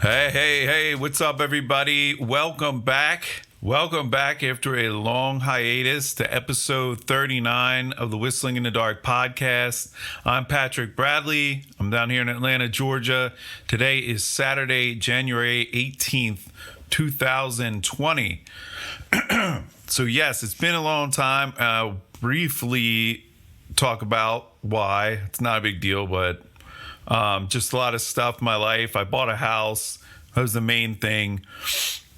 Hey, what's up, everybody? Welcome back. Welcome back after a long hiatus to episode 39 of the Whistling in the Dark podcast. I'm Patrick Bradley. I'm down here in Atlanta, Georgia. Today is Saturday, January 18th, 2020. So, yes, it's been a long time. I'll briefly talk about why. It's not a big deal, but just a lot of stuff in my life. I bought a house. That was the main thing.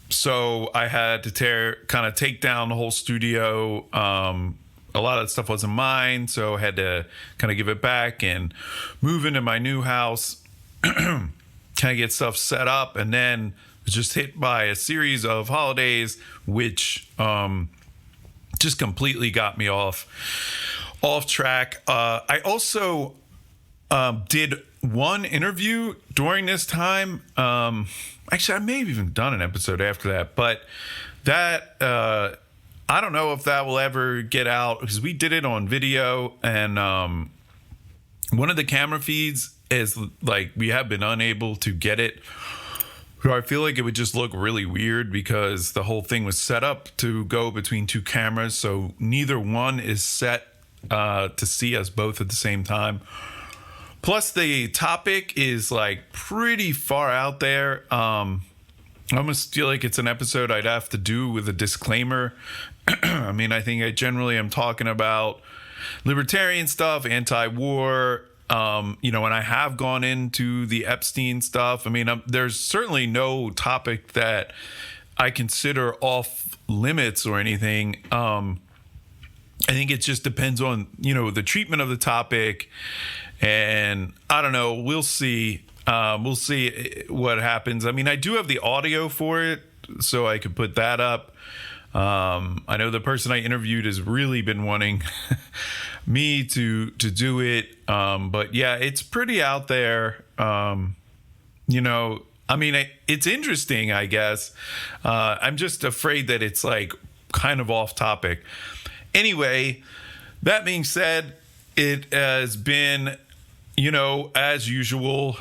So I had to take down the whole studio. A lot of that stuff wasn't mine, so I had to kind of give it back and move into my new house, kind of get stuff set up, and then was just hit by a series of holidays, which just completely got me off track. I also did one interview during this time. Actually, I may have even done an episode after that, but that I don't know if that will ever get out because we did it on video, and one of the camera feeds is like we have been unable to get it. So I feel like it would just look really weird because the whole thing was set up to go between two cameras, so neither one is set to see us both at the same time. Plus, the topic is like pretty far out there. I almost feel like it's an episode I'd have to do with a disclaimer. I mean, I think I generally am talking about libertarian stuff, anti-war, and I have gone into the Epstein stuff. I mean, there's certainly no topic that I consider off limits or anything. I think it just depends on, the treatment of the topic. And I don't know. We'll see. We'll see what happens. I mean, I do have the audio for it, so I could put that up. I know the person I interviewed has really been wanting me to do it. But yeah, it's pretty out there. I mean, it's interesting, I guess. I'm just afraid that it's like kind of off topic. Anyway, that being said, it has been, as usual,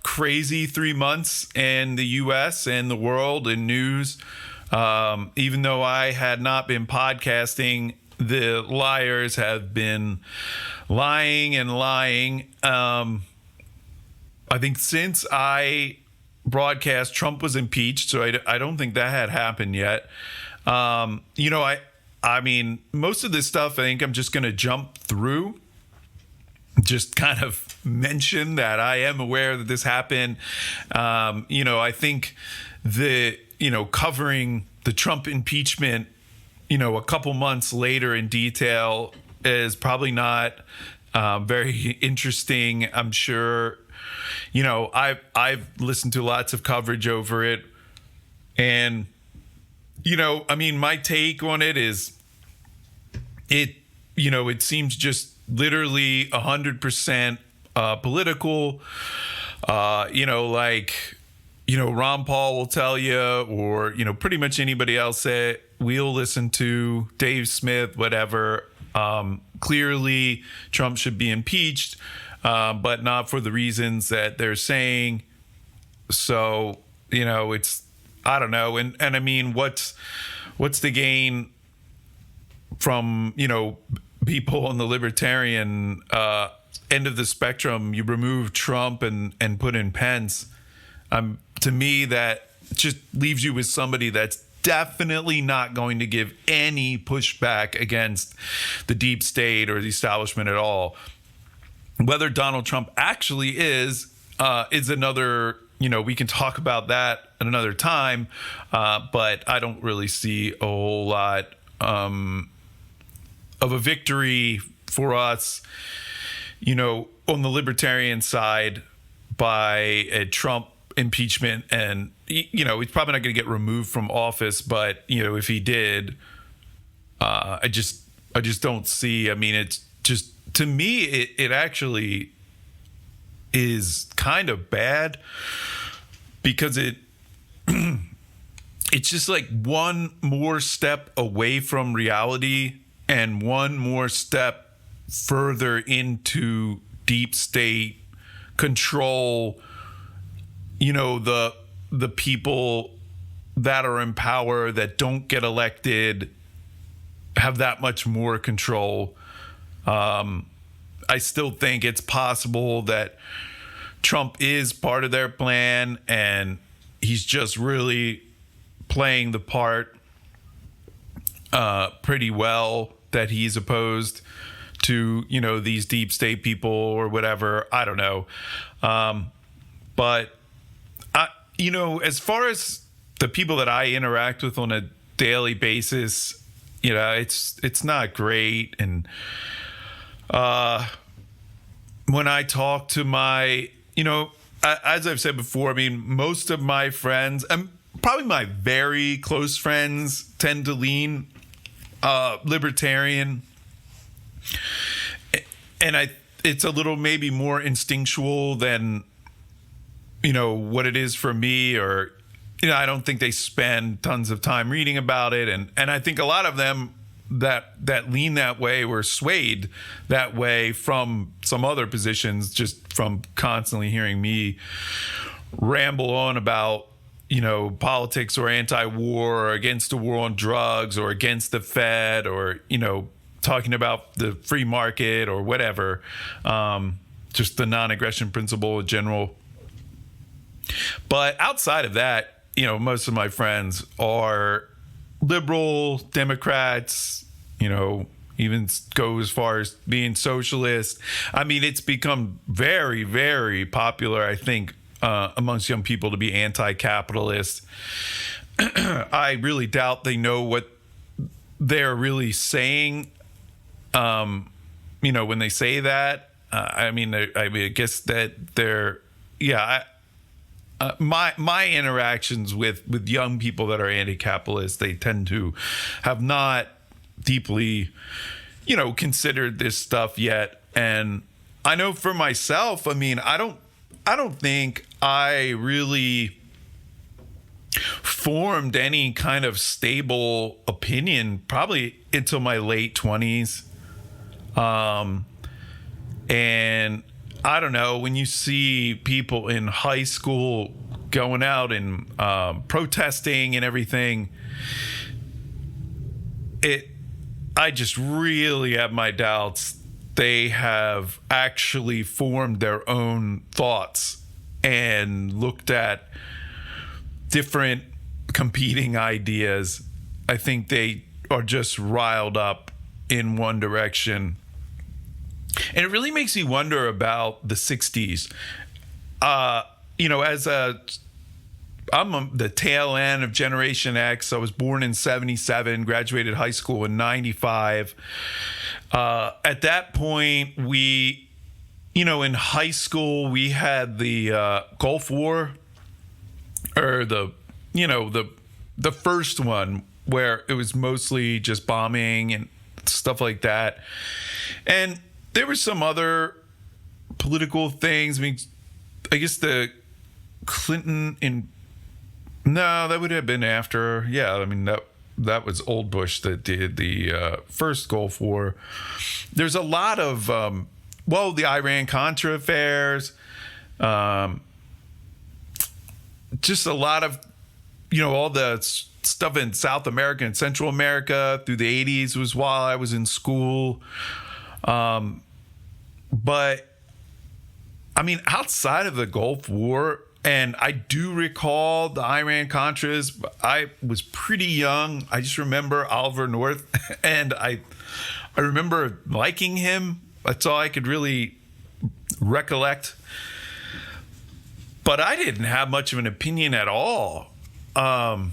crazy 3 months in the U.S. and the world in news. Even though I had not been podcasting, the liars have been lying and lying. I think since I broadcast, Trump was impeached, so I don't think that had happened yet. I mean, most of this stuff, I think I'm just going to jump through. Just kind of mention that I am aware that this happened. I think covering the Trump impeachment, a couple months later in detail is probably not very interesting. I'm sure, I've listened to lots of coverage over it. And, my take on it is it seems just literally 100% political. Ron Paul will tell you, or, pretty much anybody else that we'll listen to, Dave Smith, whatever. Clearly, Trump should be impeached, but not for the reasons that they're saying. So, it's, I don't know. And I mean, what's the gain from, people on the libertarian end of the spectrum? You remove Trump and put in Pence. To me, that just leaves you with somebody that's definitely not going to give any pushback against the deep state or the establishment at all. Whether Donald Trump actually is another, we can talk about that at another time, but I don't really see a whole lot of a victory for us, on the libertarian side by a Trump impeachment. And, he's probably not going to get removed from office, but, if he did, I just don't see. I mean, it's just, to me, it actually is kind of bad because it's just like one more step away from reality and one more step further into deep state control, the the people that are in power that don't get elected have that much more control. I still think it's possible that Trump is part of their plan and he's just really playing the part pretty well, that he's opposed to, these deep state people or whatever. I don't know. But as far as the people that I interact with on a daily basis, it's not great. And when I talk to my, as I've said before, I mean, most of my friends, and probably my very close friends, tend to lean libertarian. And it's a little maybe more instinctual than, what it is for me, or, I don't think they spend tons of time reading about it. And I think a lot of them that lean that way were swayed that way from some other positions, just from constantly hearing me ramble on about, politics or anti-war or against the war on drugs or against the Fed or, talking about the free market or whatever, just the non-aggression principle in general. But outside of that, most of my friends are liberal, Democrats, even go as far as being socialist. I mean, it's become very, very popular, I think, amongst young people to be anti-capitalist. I really doubt they know what they're really saying, when they say that. I guess that they're, my interactions with young people that are anti-capitalist, they tend to have not deeply, considered this stuff yet. And I know for myself, I mean, I don't think I really formed any kind of stable opinion probably until my late 20s. And I don't know, when you see people in high school going out and protesting and everything, I just really have my doubts they have actually formed their own thoughts and looked at different competing ideas. I think they are just riled up in one direction. And it really makes me wonder about the 60s. I'm the tail end of Generation X. I was born in 77, graduated high school in 95. At that point, we, in high school, we had the Gulf War, or the first one, where it was mostly just bombing and stuff like that. And there were some other political things. I mean, I guess the Clinton no, that would have been after. Yeah, I mean, that was old Bush that did the first Gulf War. There's a lot of, the Iran-Contra affairs, just a lot of, all the stuff in South America and Central America through the 80s was while I was in school. But, I mean, outside of the Gulf War, and I do recall the Iran-Contras, I was pretty young. I just remember Oliver North, and I remember liking him. That's all I could really recollect. But I didn't have much of an opinion at all. I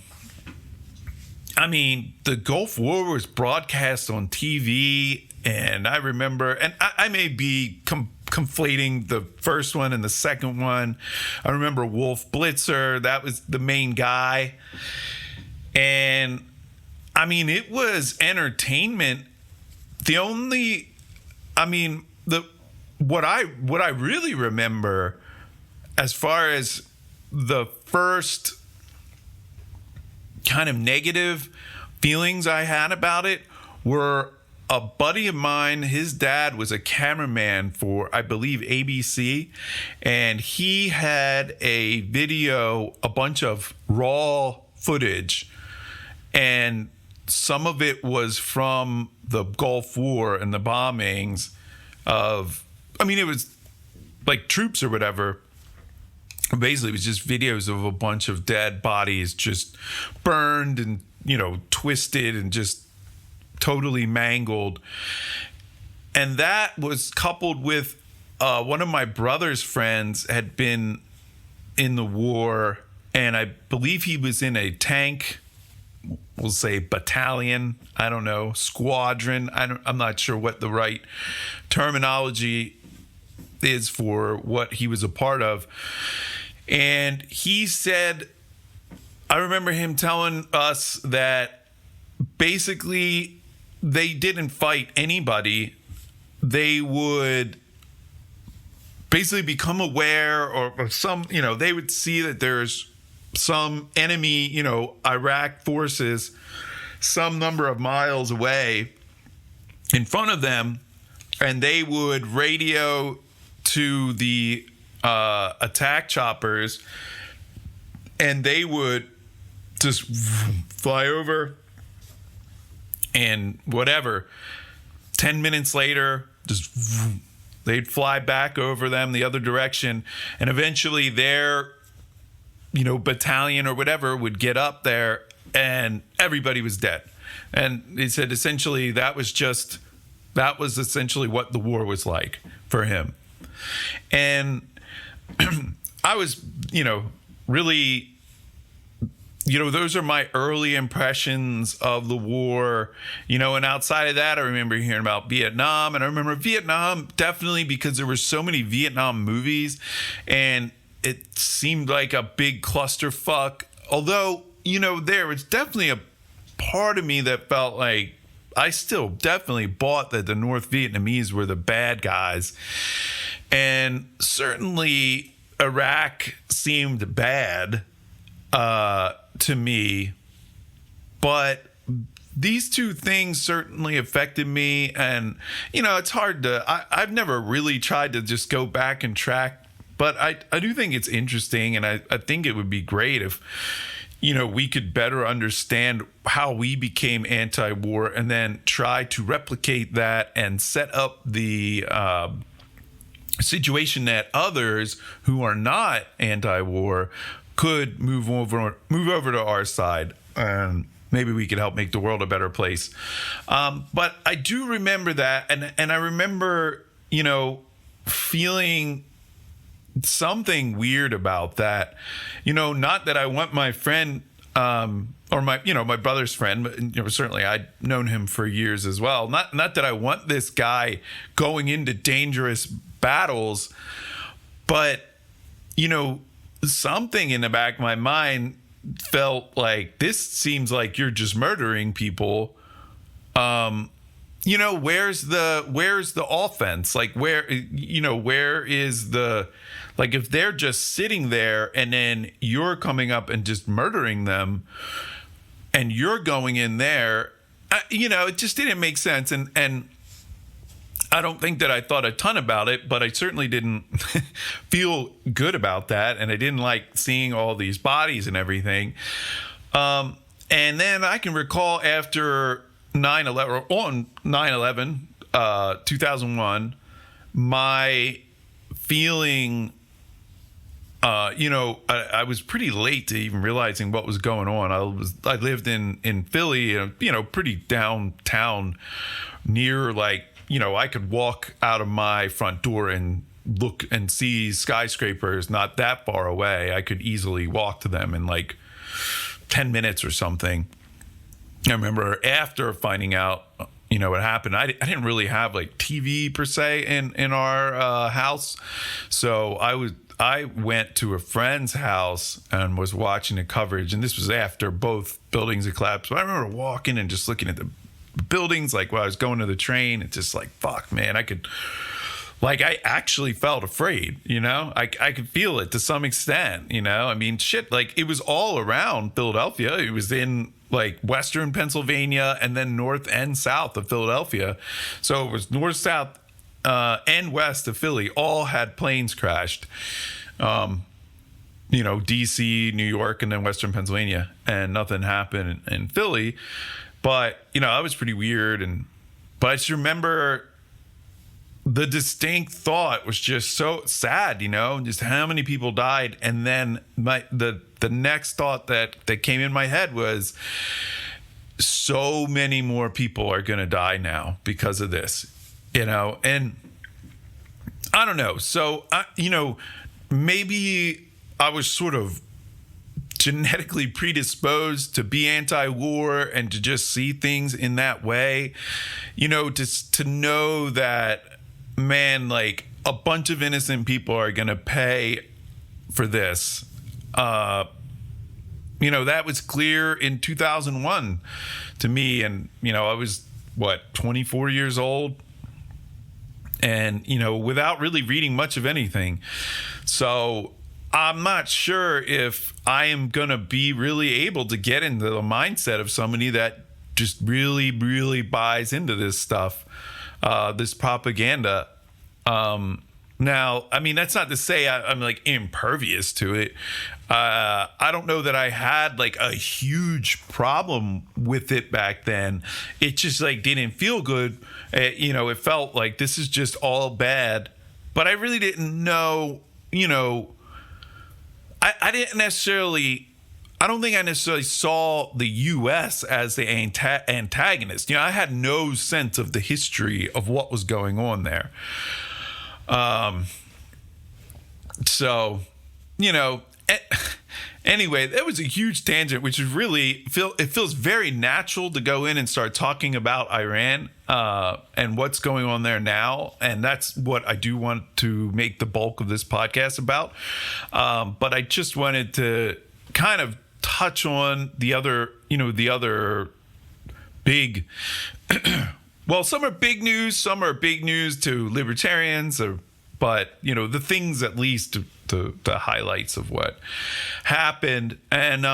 mean, the Gulf War was broadcast on TV, and I remember, and I may be conflating the first one and the second one. I remember Wolf Blitzer, that was the main guy. And I mean, it was entertainment. What I really remember as far as the first kind of negative feelings I had about it were a buddy of mine, his dad was a cameraman for, I believe, ABC, and he had a video, a bunch of raw footage, and some of it was from the Gulf War and the bombings of, I mean, it was like troops or whatever. Basically, it was just videos of a bunch of dead bodies just burned and, twisted and just totally mangled. And that was coupled with one of my brother's friends had been in the war, and I believe he was in a tank, we'll say battalion, I don't know, squadron. I'm not sure what the right terminology is for what he was a part of. And he said, I remember him telling us that basically they didn't fight anybody. They would basically become aware or some, they would see that there's some enemy, Iraq forces some number of miles away in front of them, and they would radio to the attack choppers, and they would just fly over, and whatever, 10 minutes later, just they'd fly back over them the other direction, and eventually their battalion or whatever would get up there, and everybody was dead. And he said essentially that was essentially what the war was like for him. And I was, really, those are my early impressions of the war, and outside of that, I remember hearing about Vietnam, and I remember Vietnam definitely because there were so many Vietnam movies, and it seemed like a big clusterfuck. Although, there was definitely a part of me that felt like I still definitely bought that the North Vietnamese were the bad guys. And certainly Iraq seemed bad to me. But these two things certainly affected me. And, it's hard to, I've never really tried to just go back and track. But I do think it's interesting. And I think it would be great if, we could better understand how we became anti-war and then try to replicate that and set up the situation that others who are not anti-war could move over to our side, and maybe we could help make the world a better place. But I do remember that, and I remember, feeling something weird about that. Not that I want my friend or my brother's friend, but certainly I'd known him for years as well. Not that I want this guy going into dangerous battles, but something in the back of my mind felt like this seems like you're just murdering people. Where's the offense? Like where is the, like if they're just sitting there and then you're coming up and just murdering them and you're going in there, it just didn't make sense. And I don't think that I thought a ton about it, but I certainly didn't feel good about that. And I didn't like seeing all these bodies and everything. And then I can recall after 9/11, or on 9/11, 2001, my feeling, I was pretty late to even realizing what was going on. I lived in Philly, pretty downtown, near I could walk out of my front door and look and see skyscrapers not that far away. I could easily walk to them in 10 minutes or something. I remember after finding out, what happened, I didn't really have TV per se in our house. So I went to a friend's house and was watching the coverage. And this was after both buildings had collapsed. But I remember walking and just looking at the buildings, while I was going to the train. It's just fuck, man, I actually felt afraid, I could feel it to some extent, I mean, shit, it was all around Philadelphia. It was in like Western Pennsylvania and then north and south of Philadelphia. So it was north, south, and west of Philly all had planes crashed. DC, New York, and then Western Pennsylvania, and nothing happened in Philly. But, that was pretty weird. But I just remember the distinct thought was just so sad, just how many people died. And then the next thought that came in my head was, so many more people are going to die now because of this, and I don't know. So, maybe I was sort of genetically predisposed to be anti-war and to just see things in that way, to know that, man, like a bunch of innocent people are going to pay for this. That was clear in 2001 to me. And, I was 24 years old and, without really reading much of anything. So I'm not sure if I am going to be really able to get into the mindset of somebody that just really, really buys into this stuff, this propaganda. Now, I mean, that's not to say I'm like impervious to it. I don't know that I had like a huge problem with it back then. It just like didn't feel good. It felt like this is just all bad, but I really didn't know, I didn't necessarily, I don't think I necessarily saw the U.S. as the antagonist. I had no sense of the history of what was going on there. So, anyway, that was a huge tangent, which is really it feels very natural to go in and start talking about Iran, and what's going on there now. And that's what I do want to make the bulk of this podcast about. But I just wanted to kind of touch on the other big, well, some are big news, some are big news to libertarians, but the things, at least the highlights of what happened. And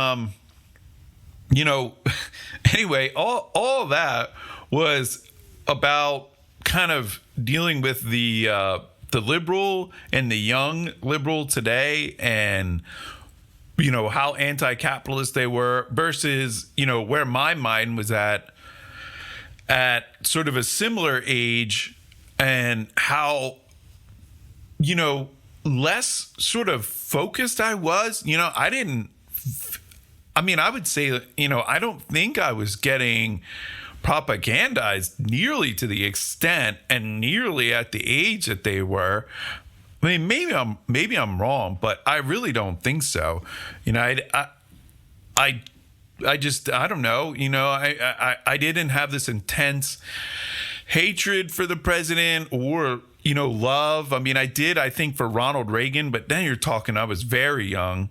anyway, all that was about kind of dealing with the liberal and the young liberal today, and how anti-capitalist they were versus where my mind was at sort of a similar age, and how less sort of focused I was. I would say, I don't think I was getting propagandized nearly to the extent and nearly at the age that they were. I mean, maybe I'm wrong, but I really don't think so. I don't know. I didn't have this intense hatred for the president or love. I mean, I think for Ronald Reagan, but then you're talking, I was very young,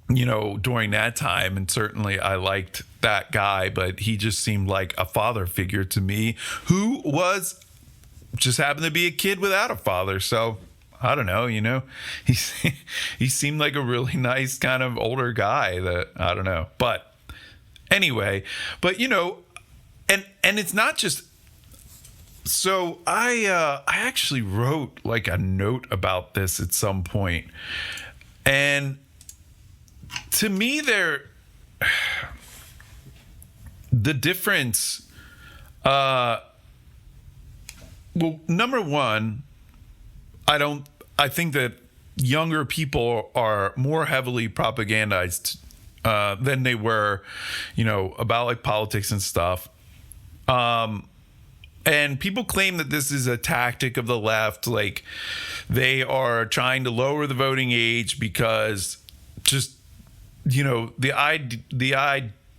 during that time. And certainly I liked that guy, but he just seemed like a father figure to me, who was just happened to be a kid without a father. So I don't know, he seemed like a really nice kind of older guy that I don't know. But anyway, and it's not just, so I actually wrote like a note about this at some point. And to me, the difference, well, number one, I think that younger people are more heavily propagandized than they were, about like politics and stuff. And people claim that this is a tactic of the left, like they are trying to lower the voting age because just, the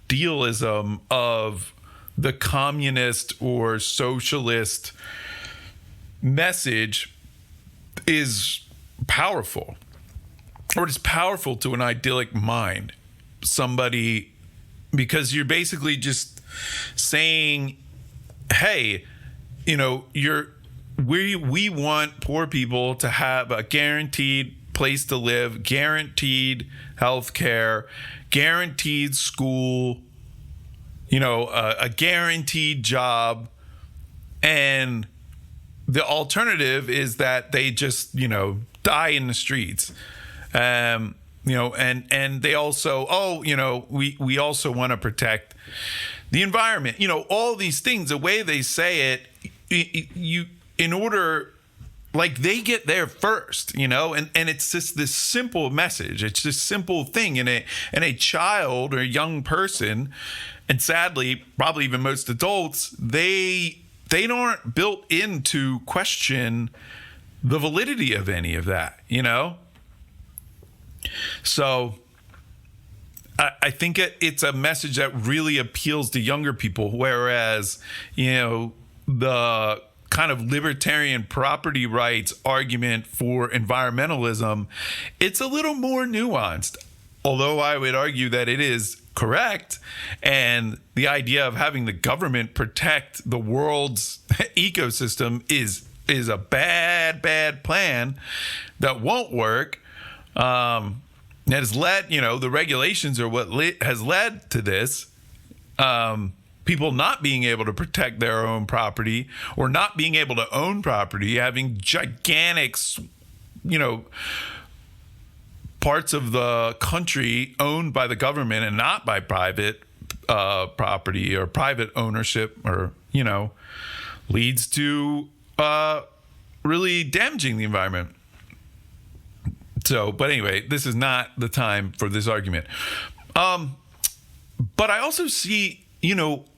idealism of the communist or socialist message is powerful, or it's powerful to an idyllic mind. Somebody, because you're basically just saying, hey, we want poor people to have a guaranteed place to live, guaranteed health care, guaranteed school, a guaranteed job, and the alternative is that they just die in the streets. And they also, we also want to protect the environment. All these things, the way they say it, in order, like, they get there first, and it's just this simple message. It's this simple thing, and a child or a young person, and sadly, probably even most adults, they aren't built in to question the validity of any of that, So I think it's a message that really appeals to younger people, whereas, the kind of libertarian property rights argument for environmentalism, it's a little more nuanced, although I would argue that it is correct. And the idea of having the government protect the world's ecosystem is a bad plan that won't work. That has led, the regulations are what has led to this. People not being able to protect their own property, or not being able to own property, having gigantic, parts of the country owned by the government and not by private property or private ownership, or, leads to really damaging the environment. So, but anyway, this is not the time for this argument. But I also see,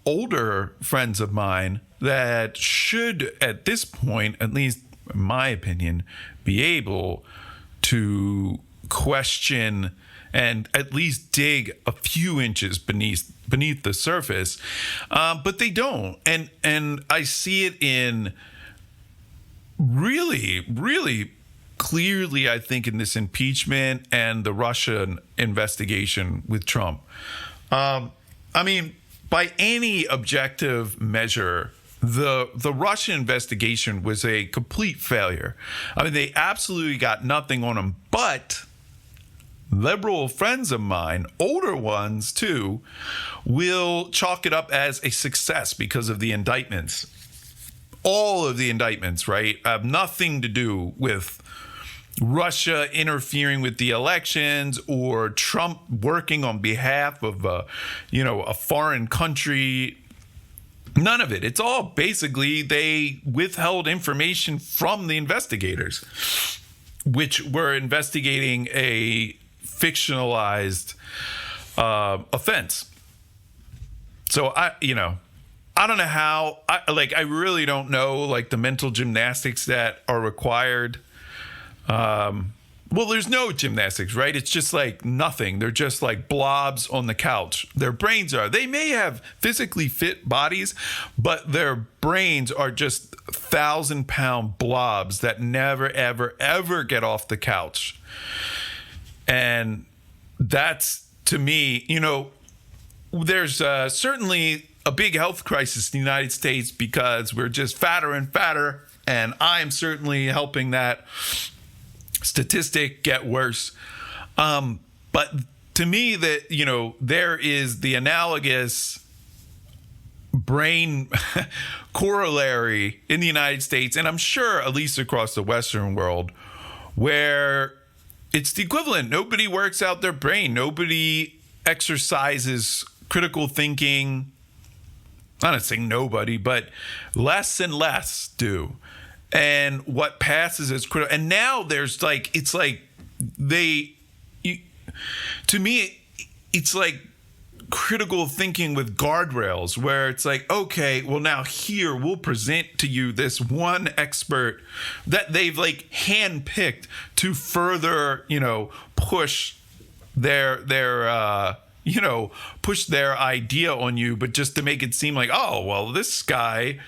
older friends of mine that should, at this point, at least in my opinion, be able to question and at least dig a few inches beneath the surface, but they don't. And I see it in really, really clearly, I think, in this impeachment and the Russian investigation with Trump. By any objective measure, the Russian investigation was a complete failure. They absolutely got nothing on him, but liberal friends of mine, older ones too, will chalk it up as a success because of the indictments. All of the indictments, right, have nothing to do with Russia interfering with the elections or Trump working on behalf of, a foreign country. None of it. It's all basically they withheld information from the investigators, which were investigating a fictionalized offense. So I don't know how. I really don't know, like, the mental gymnastics that are required. Well, there's no gymnastics, right? It's just like nothing. They're just like blobs on the couch. Their brains are. They may have physically fit bodies, but their brains are just 1,000-pound blobs that never, ever, ever get off the couch. And that's, to me, there's certainly a big health crisis in the United States because we're just fatter and fatter. And I'm certainly helping that statistic get worse. But to me, that, there is the analogous brain corollary in the United States, and I'm sure at least across the Western world, where it's the equivalent. Nobody works out their brain. Nobody exercises critical thinking. I'm not saying nobody, but less and less do. And what passes as critical. And now there's like, it's like to me, it's like critical thinking with guardrails, where it's like, okay, well, now here we'll present to you this one expert that they've like handpicked to further, push their push their idea on you, but just to make it seem like, oh, well, this guy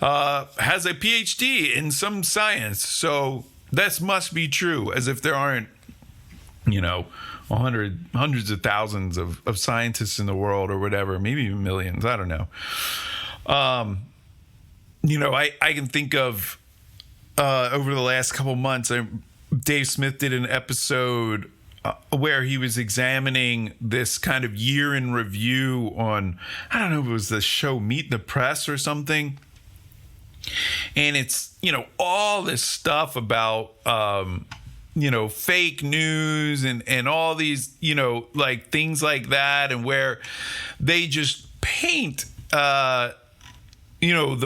has a PhD in some science, so this must be true, as if there aren't, hundreds of thousands of scientists in the world, or whatever, maybe even millions. I don't know. I can think of over the last couple months, Dave Smith did an episode where he was examining this kind of year in review on, I don't know if it was the show Meet the Press or something. And it's, all this stuff about, fake news and all these, like things like that, and where they just paint, the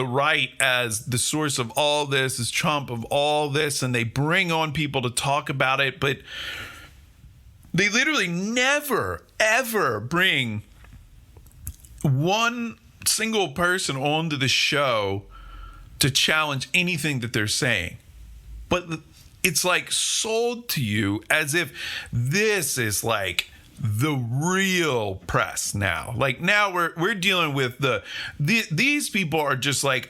right as the source of all this, as Trump of all this, and they bring on people to talk about it, but they literally never, ever bring one single person onto the show to challenge anything that they're saying. But it's like sold to you as if this is like the real press now. Like now we're dealing with these people are just like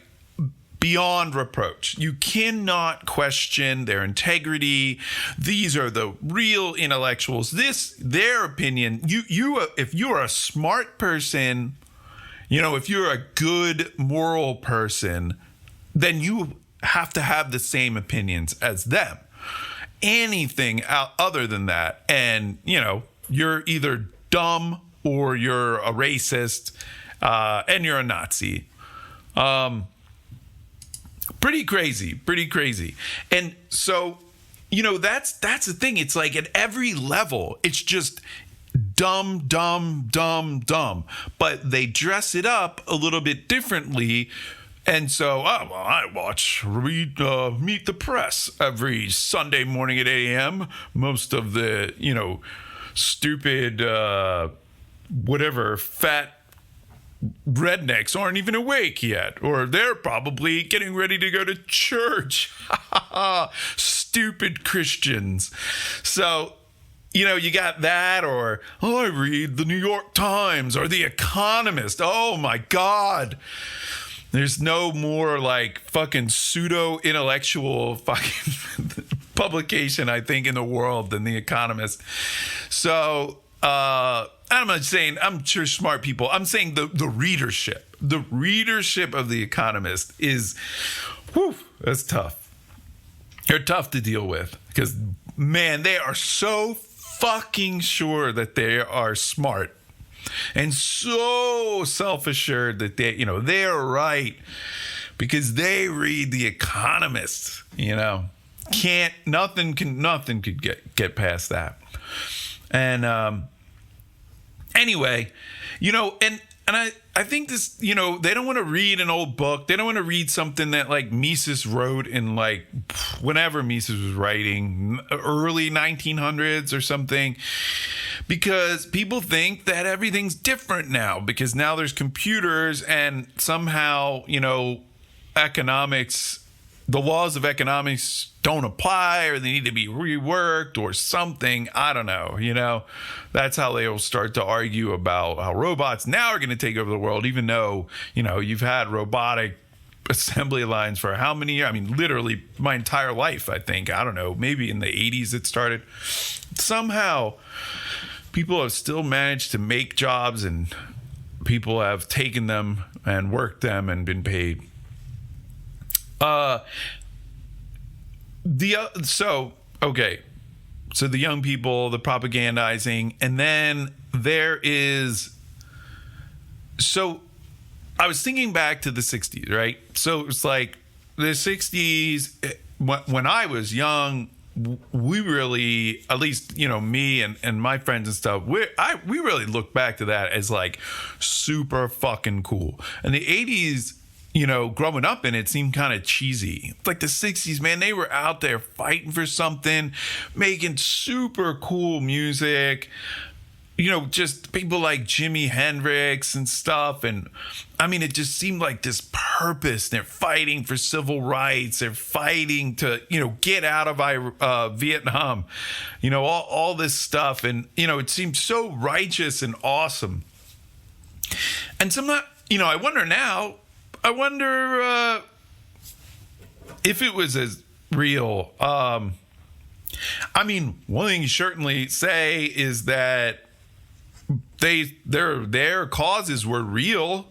beyond reproach. You cannot question their integrity. These are the real intellectuals. Their opinion. You if you are a smart person, if you're a good moral person, then you have to have the same opinions as them. Anything other than that, and you're either dumb or you're a racist, and you're a Nazi. Pretty crazy. And so, that's the thing. It's like at every level, it's just dumb. But they dress it up a little bit differently. And so, I read Meet the Press every Sunday morning at 8 a.m. Most of the, stupid, whatever, fat rednecks aren't even awake yet, or they're probably getting ready to go to church. Stupid Christians. So, you got that, or I read the New York Times or the Economist. Oh my God. There's no more like fucking pseudo intellectual fucking publication, I think, in the world than the Economist. So, I'm not saying, I'm sure smart people. I'm saying the readership of The Economist is, that's tough. They're tough to deal with because, man, they are so fucking sure that they are smart and so self-assured that they're right because they read The Economist. Nothing could get past that. And anyway, and I think this, they don't want to read an old book. They don't want to read something that like Mises wrote in like whenever Mises was writing, early 1900s or something, because people think that everything's different now because now there's computers and somehow, economics, the laws of economics don't apply or they need to be reworked or something. I don't know. That's how they will start to argue about how robots now are going to take over the world, even though, you've had robotic assembly lines for how many years? I mean, literally my entire life, I think. I don't know. Maybe in the 80s it started. Somehow people have still managed to make jobs and people have taken them and worked them and been paid. So the young people, the propagandizing, and then there is, so I was thinking back to the 60s, right? So it's like the 60s, when I was young, we really, at least, me and my friends and stuff, we really look back to that as like super fucking cool. And the 80s, growing up in it seemed kind of cheesy. Like the 60s, man, they were out there fighting for something, making super cool music. Just people like Jimi Hendrix and stuff. And I mean, it just seemed like this purpose. They're fighting for civil rights. They're fighting to, get out of Vietnam, all this stuff. And, it seemed so righteous and awesome. And so I wonder now, if it was as real. I mean, one thing you certainly say is that their causes were real,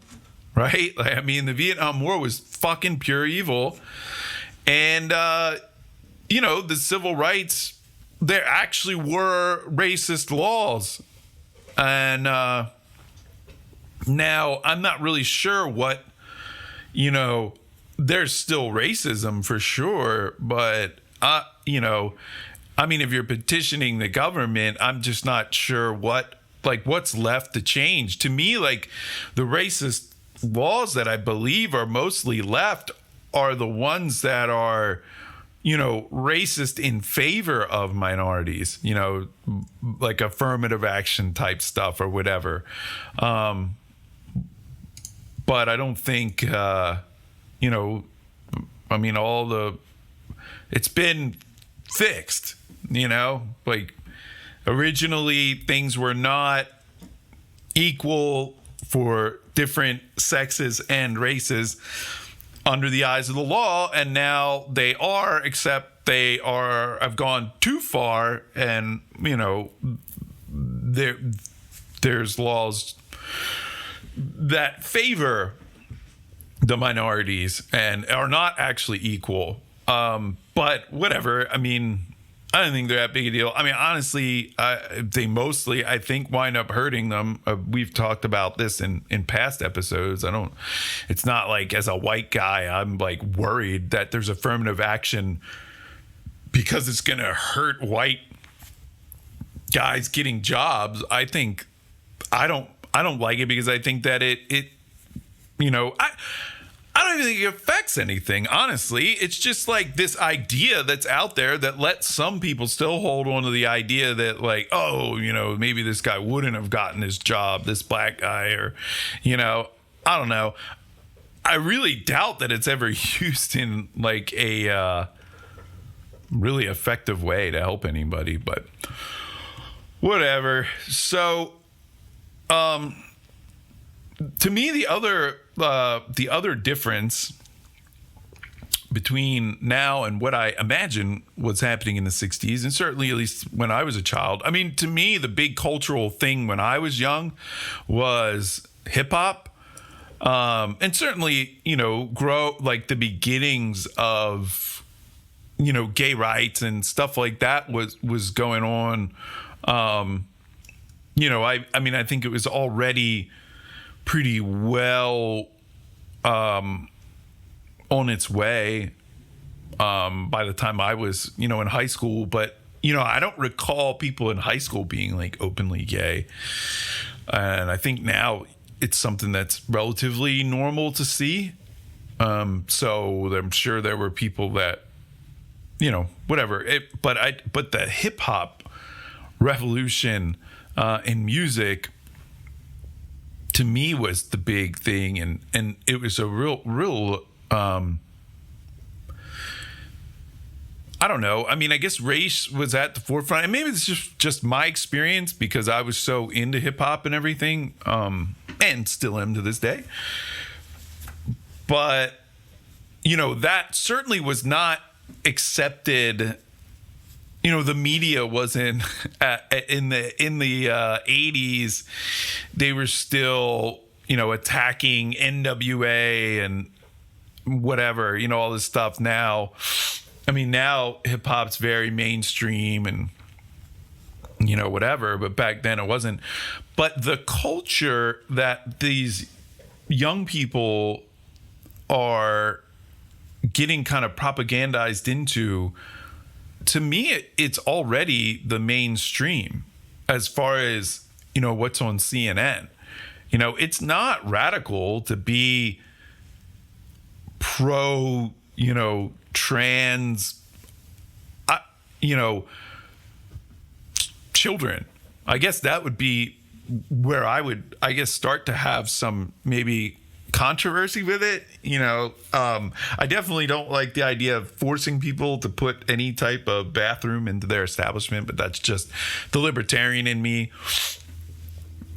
right? Like, I mean, the Vietnam War was fucking pure evil, and the civil rights there actually were racist laws. And now I'm not really sure what, there's still racism for sure, but, I mean, if you're petitioning the government, I'm just not sure what's left to change. To me, like, the racist laws that I believe are mostly left are the ones that are, racist in favor of minorities, like affirmative action type stuff or whatever. But I don't think, it's been fixed, like originally things were not equal for different sexes and races under the eyes of the law, and now they are, except have gone too far, and there's laws that favor the minorities and are not actually equal. But whatever. I mean, I don't think they're that big a deal. I mean, honestly, they mostly, I think, wind up hurting them. We've talked about this in past episodes. It's not like as a white guy, I'm like worried that there's affirmative action because it's going to hurt white guys getting jobs. I don't like it because I think that I don't even think it affects anything, honestly. It's just like this idea that's out there that lets some people still hold on to the idea that, like, oh, maybe this guy wouldn't have gotten his job, this black guy, or, I don't know. I really doubt that it's ever used in like a really effective way to help anybody, but whatever. So, to me, the other difference between now and what I imagine was happening in the 60s, and certainly at least when I was a child, I mean, to me, the big cultural thing when I was young was hip hop. And certainly, like the beginnings of, gay rights and stuff like that was going on. I think it was already pretty well on its way by the time I was, in high school. But, I don't recall people in high school being like openly gay. And I think now it's something that's relatively normal to see. So I'm sure there were people that, whatever. But the hip hop revolution in music, to me, was the big thing, and it was a real I don't know. I mean, I guess race was at the forefront, and maybe it's just my experience because I was so into hip hop and everything, and still am to this day. But that certainly was not accepted. The media wasn't in the 80s. They were still, attacking NWA and whatever, all this stuff. Now, I mean, now hip hop's very mainstream and, whatever, but back then it wasn't. But the culture that these young people are getting kind of propagandized into, to me, it's already the mainstream as far as, what's on CNN. It's not radical to be pro, trans, children. I guess that would be where I would, start to have some maybe controversy with it. I definitely don't like the idea of forcing people to put any type of bathroom into their establishment, but that's just the libertarian in me.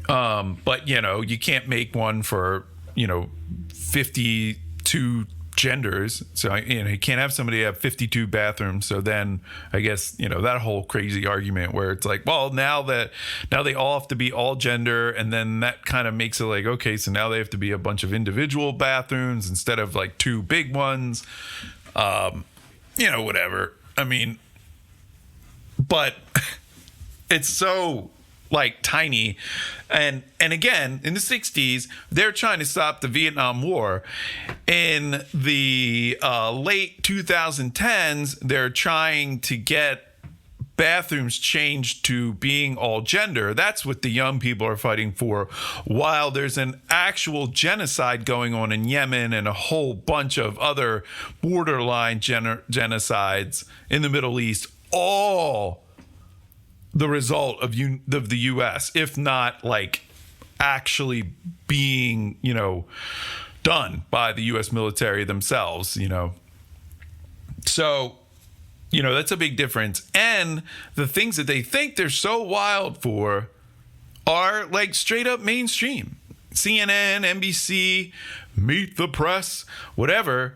But you can't make one for 52 genders, so you can't have somebody have 52 bathrooms. So then I guess that whole crazy argument where it's like, well, now they all have to be all gender, and then that kind of makes it like, okay, so now they have to be a bunch of individual bathrooms instead of like two big ones. Whatever. I mean, but it's so like tiny. And again, in the 60s, they're trying to stop the Vietnam War. In the late 2010s, they're trying to get bathrooms changed to being all gender. That's what the young people are fighting for, while there's an actual genocide going on in Yemen and a whole bunch of other borderline genocides in the Middle East, all the result of the U.S., if not like actually being, done by the U.S. military themselves, So, that's a big difference. And the things that they think they're so wild for are like straight up mainstream. CNN, NBC, Meet the Press, whatever.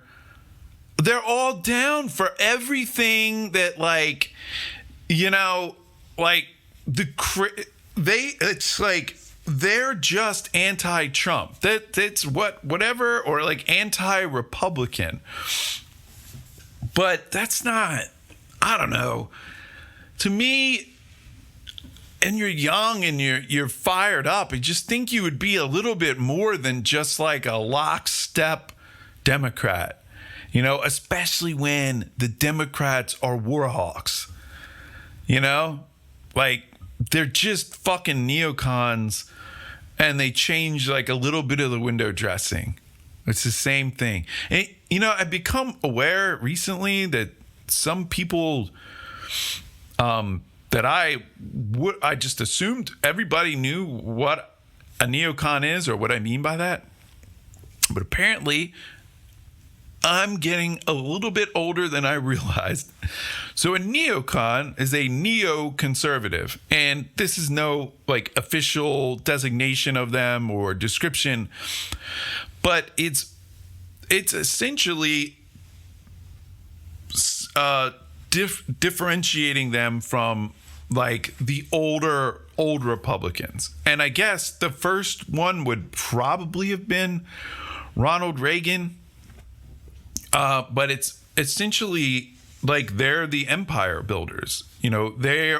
They're all down for everything that it's like they're just anti-Trump. That's whatever, or like anti-Republican. But that's not, I don't know. To me, and you're young and you're fired up, I just think you would be a little bit more than just like a lockstep Democrat, especially when the Democrats are war hawks, like they're just fucking neocons, and they change like a little bit of the window dressing. It's the same thing. And, I've become aware recently that some people that I just assumed everybody knew what a neocon is or what I mean by that. But apparently I'm getting a little bit older than I realized. So a neocon is a neoconservative, and this is no like official designation of them or description, but it's essentially differentiating them from like the old Republicans. And I guess the first one would probably have been Ronald Reagan. But it's essentially like they're the empire builders. They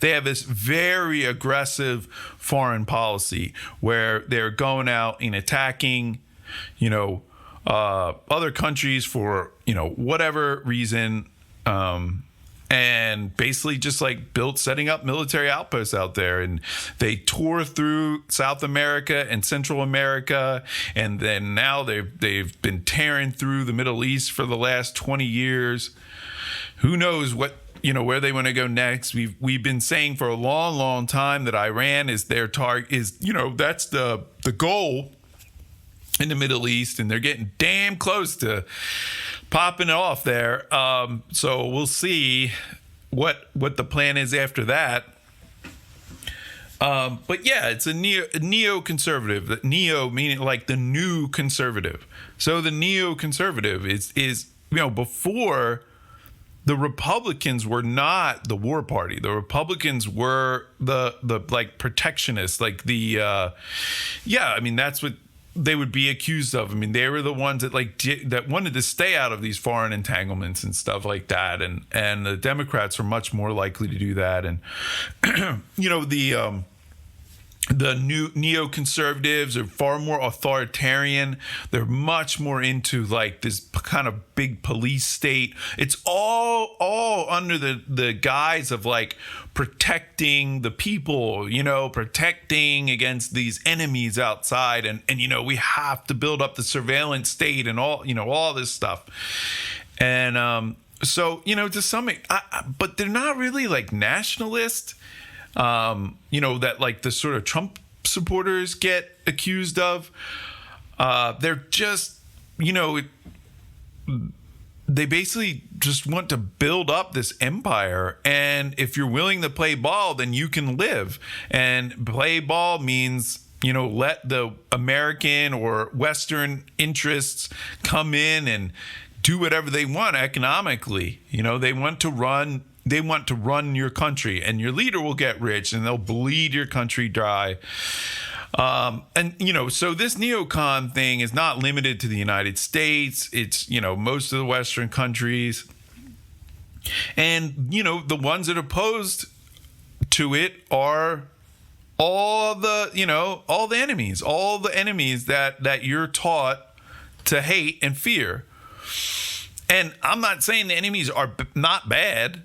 have this very aggressive foreign policy where they're going out and attacking, other countries for, whatever reason. And basically just like setting up military outposts out there. And they tore through South America and Central America. And then now they've been tearing through the Middle East for the last 20 years. Who knows what, where they want to go next. We've been saying for a long, long time that Iran is their target, that's the goal in the Middle East. And they're getting damn close to popping it off there. So we'll see what the plan is after that. But yeah, it's a neoconservative. Neo meaning like the new conservative. So the neoconservative is before the Republicans were not the war party. The Republicans were the like protectionists, like that's what they would be accused of. I mean, they were the ones that that wanted to stay out of these foreign entanglements and stuff like that. And the Democrats were much more likely to do that. And, the new neoconservatives are far more authoritarian. They're much more into like this kind of big police state. It's all under the guise of like protecting the people, protecting against these enemies outside. And we have to build up the surveillance state and all this stuff. And so, to some, but they're not really like nationalist. That like the sort of Trump supporters get accused of. They're just, they basically just want to build up this empire. And if you're willing to play ball, then you can live. And play ball means, let the American or Western interests come in and do whatever they want economically. They want to run your country, and your leader will get rich and they'll bleed your country dry. So this neocon thing is not limited to the United States. It's, most of the Western countries. And, the ones that are opposed to it are all the enemies that you're taught to hate and fear. And I'm not saying the enemies are not bad.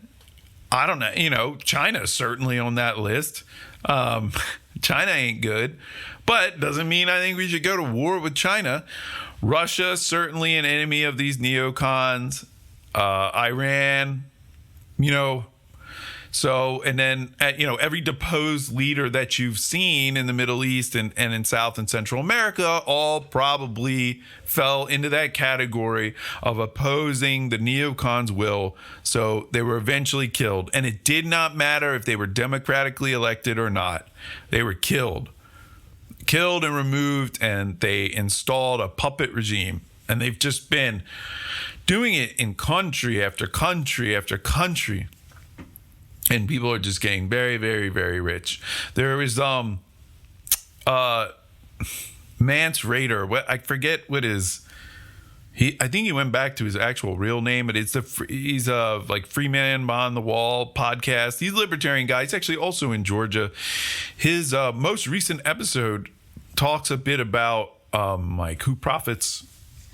I don't know. China's certainly on that list. China ain't good, but doesn't mean I think we should go to war with China. Russia, certainly an enemy of these neocons. Iran, So, and then, every deposed leader that you've seen in the Middle East and in South and Central America all probably fell into that category of opposing the neocons' will. So they were eventually killed. And it did not matter if they were democratically elected or not. They were killed and removed, and they installed a puppet regime. And they've just been doing it in country after country after country. And people are just getting very, very, very rich. There was Mance Raider. I forget what his. I think he went back to his actual real name, but he's like Freeman Behind the Wall podcast. He's a libertarian guy. He's actually also in Georgia. His most recent episode talks a bit about like who profits.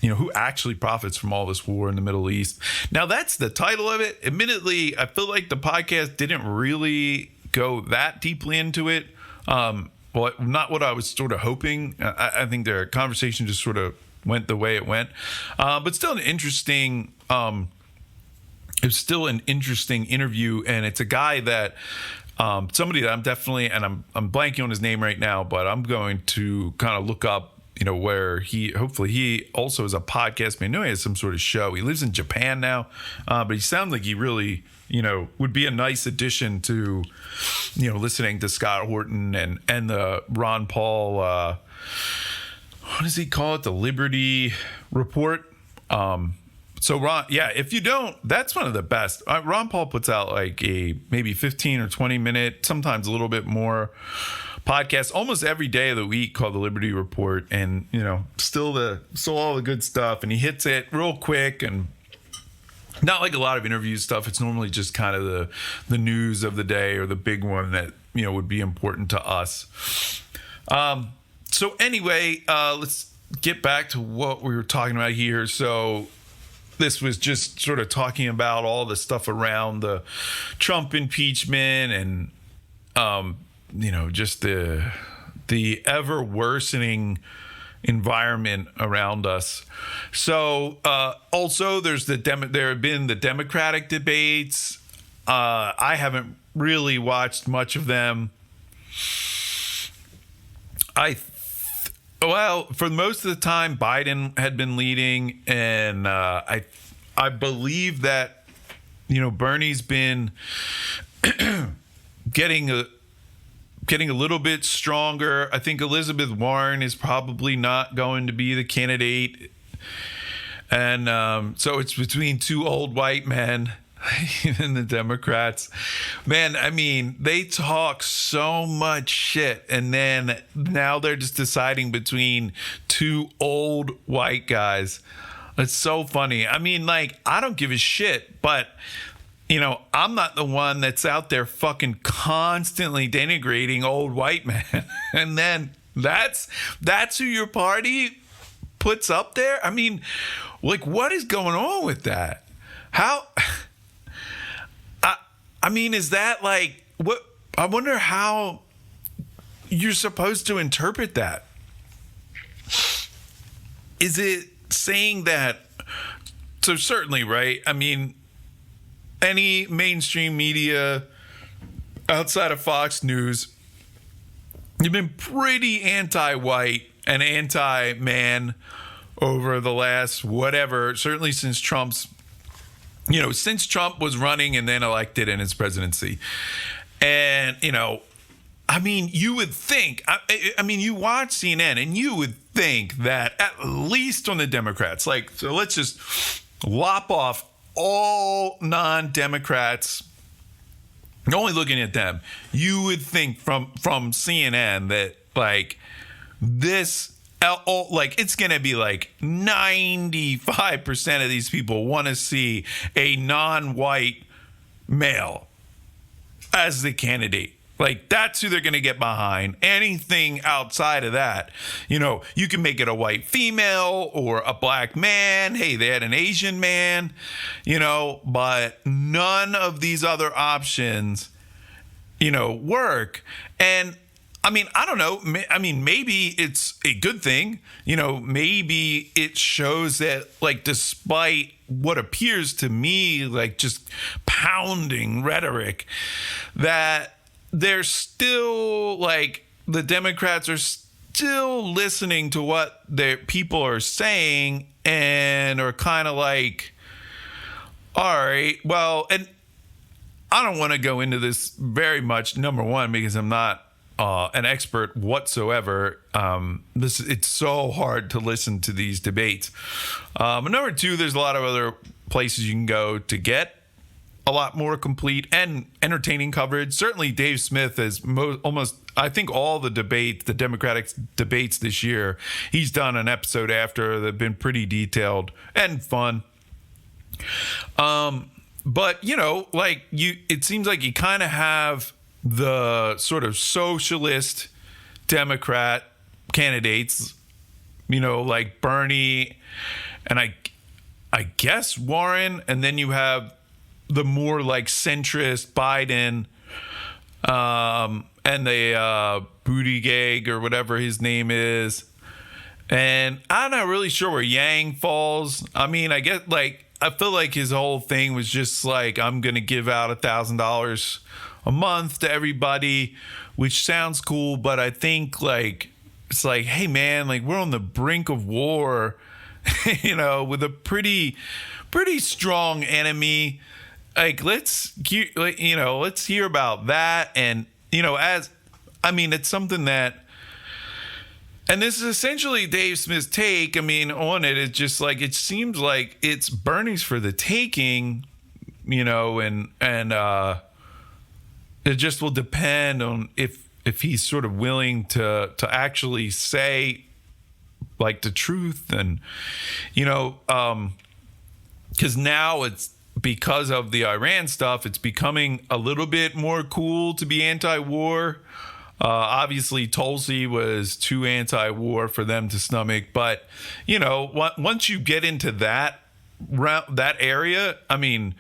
Who actually profits from all this war in the Middle East. Now, that's the title of it. Admittedly, I feel like the podcast didn't really go that deeply into it. Well, not what I was sort of hoping. I think their conversation just sort of went the way it went. But still an interesting... it's still an interesting interview, and it's a guy that... somebody that I'm definitely... And I'm blanking on his name right now, but I'm going to kind of look up where hopefully he also is a podcast man. I know he has some sort of show. He lives in Japan now, but he sounds like he really, would be a nice addition to, listening to Scott Horton and the Ron Paul, what does he call it? The Liberty Report. So Ron, if you don't, that's one of the best. Ron Paul puts out like a maybe 15 or 20 minute, sometimes a little bit more, podcast almost every day of the week called the Liberty Report, and still all the good stuff, and he hits it real quick, and not like a lot of interview stuff. It's normally just kind of the news of the day or the big one that would be important to us. So anyway, let's get back to what we were talking about here. So this was just sort of talking about all the stuff around the Trump impeachment and just the ever worsening environment around us. So also there's there have been the Democratic debates. I haven't really watched much of them. For most of the time Biden had been leading, and I believe that Bernie's been getting a little bit stronger. I think Elizabeth Warren is probably not going to be the candidate. And so it's between two old white men and the Democrats. Man, I mean, they talk so much shit. And then now they're just deciding between two old white guys. It's so funny. I mean, like, I don't give a shit, but I'm not the one that's out there fucking constantly denigrating old white men. And then that's who your party puts up there. I mean, like, what is going on with that? How? I mean, is that like what? I wonder how you're supposed to interpret that. Is it saying that? So certainly, right? I mean, any mainstream media outside of Fox News, you've been pretty anti-white and anti-man over the last whatever, certainly since since Trump was running and then elected in his presidency. And, I mean, you would think, I mean, you watch CNN and you would think that at least on the Democrats, like, so let's just lop off all non-Democrats, only looking at them, you would think from CNN that like this, like it's going to be like 95% of these people want to see a non-white male as the candidate. Like, that's who they're going to get behind. Anything outside of that, you can make it a white female or a black man. Hey, they had an Asian man, but none of these other options, work. And I don't know. Maybe it's a good thing. Maybe it shows that, like, despite what appears to me like just pounding rhetoric, that they're still, like, the Democrats are still listening to what their people are saying and are kind of like, all right, well, and I don't want to go into this very much, number one, because I'm not an expert whatsoever. It's so hard to listen to these debates. But number two, there's a lot of other places you can go to get a lot more complete and entertaining coverage. Certainly Dave Smith has almost, I think, all the Democratic debates this year, he's done an episode after. They've been pretty detailed and fun. But, it seems like you kind of have the sort of socialist Democrat candidates, like Bernie and I guess Warren, and then you have the more like centrist Biden, and the Buttigieg or whatever his name is. And I'm not really sure where Yang falls. I guess, like, I feel like his whole thing was just like, I'm going to give out $1,000 a month to everybody, which sounds cool. But I think, like, it's like, hey, man, like, we're on the brink of war, with a pretty strong enemy. Like, let's hear about that. And, it's something that, and this is essentially Dave Smith's take, on it. It's just like, it seems like it's Bernie's for the taking, and it just will depend on if he's sort of willing to actually say, like, the truth. And, because now it's, because of the Iran stuff, it's becoming a little bit more cool to be anti-war. Obviously, Tulsi was too anti-war for them to stomach. But, once you get into that area, Bernie,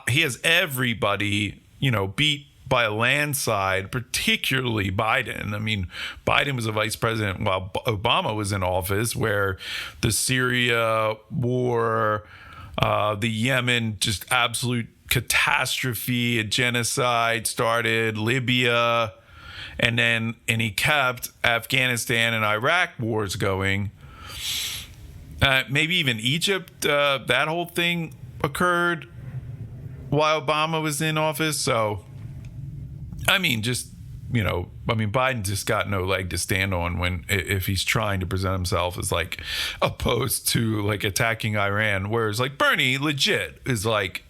he has everybody, beat by a landslide, particularly Biden. Biden was a vice president while Obama was in office, where the Syria war, the Yemen, just absolute catastrophe, a genocide started, Libya, and he kept Afghanistan and Iraq wars going. Maybe even Egypt, that whole thing occurred while Obama was in office. So, Biden just got no leg to stand on if he's trying to present himself as, like, opposed to, like, attacking Iran, whereas, like, Bernie legit is like,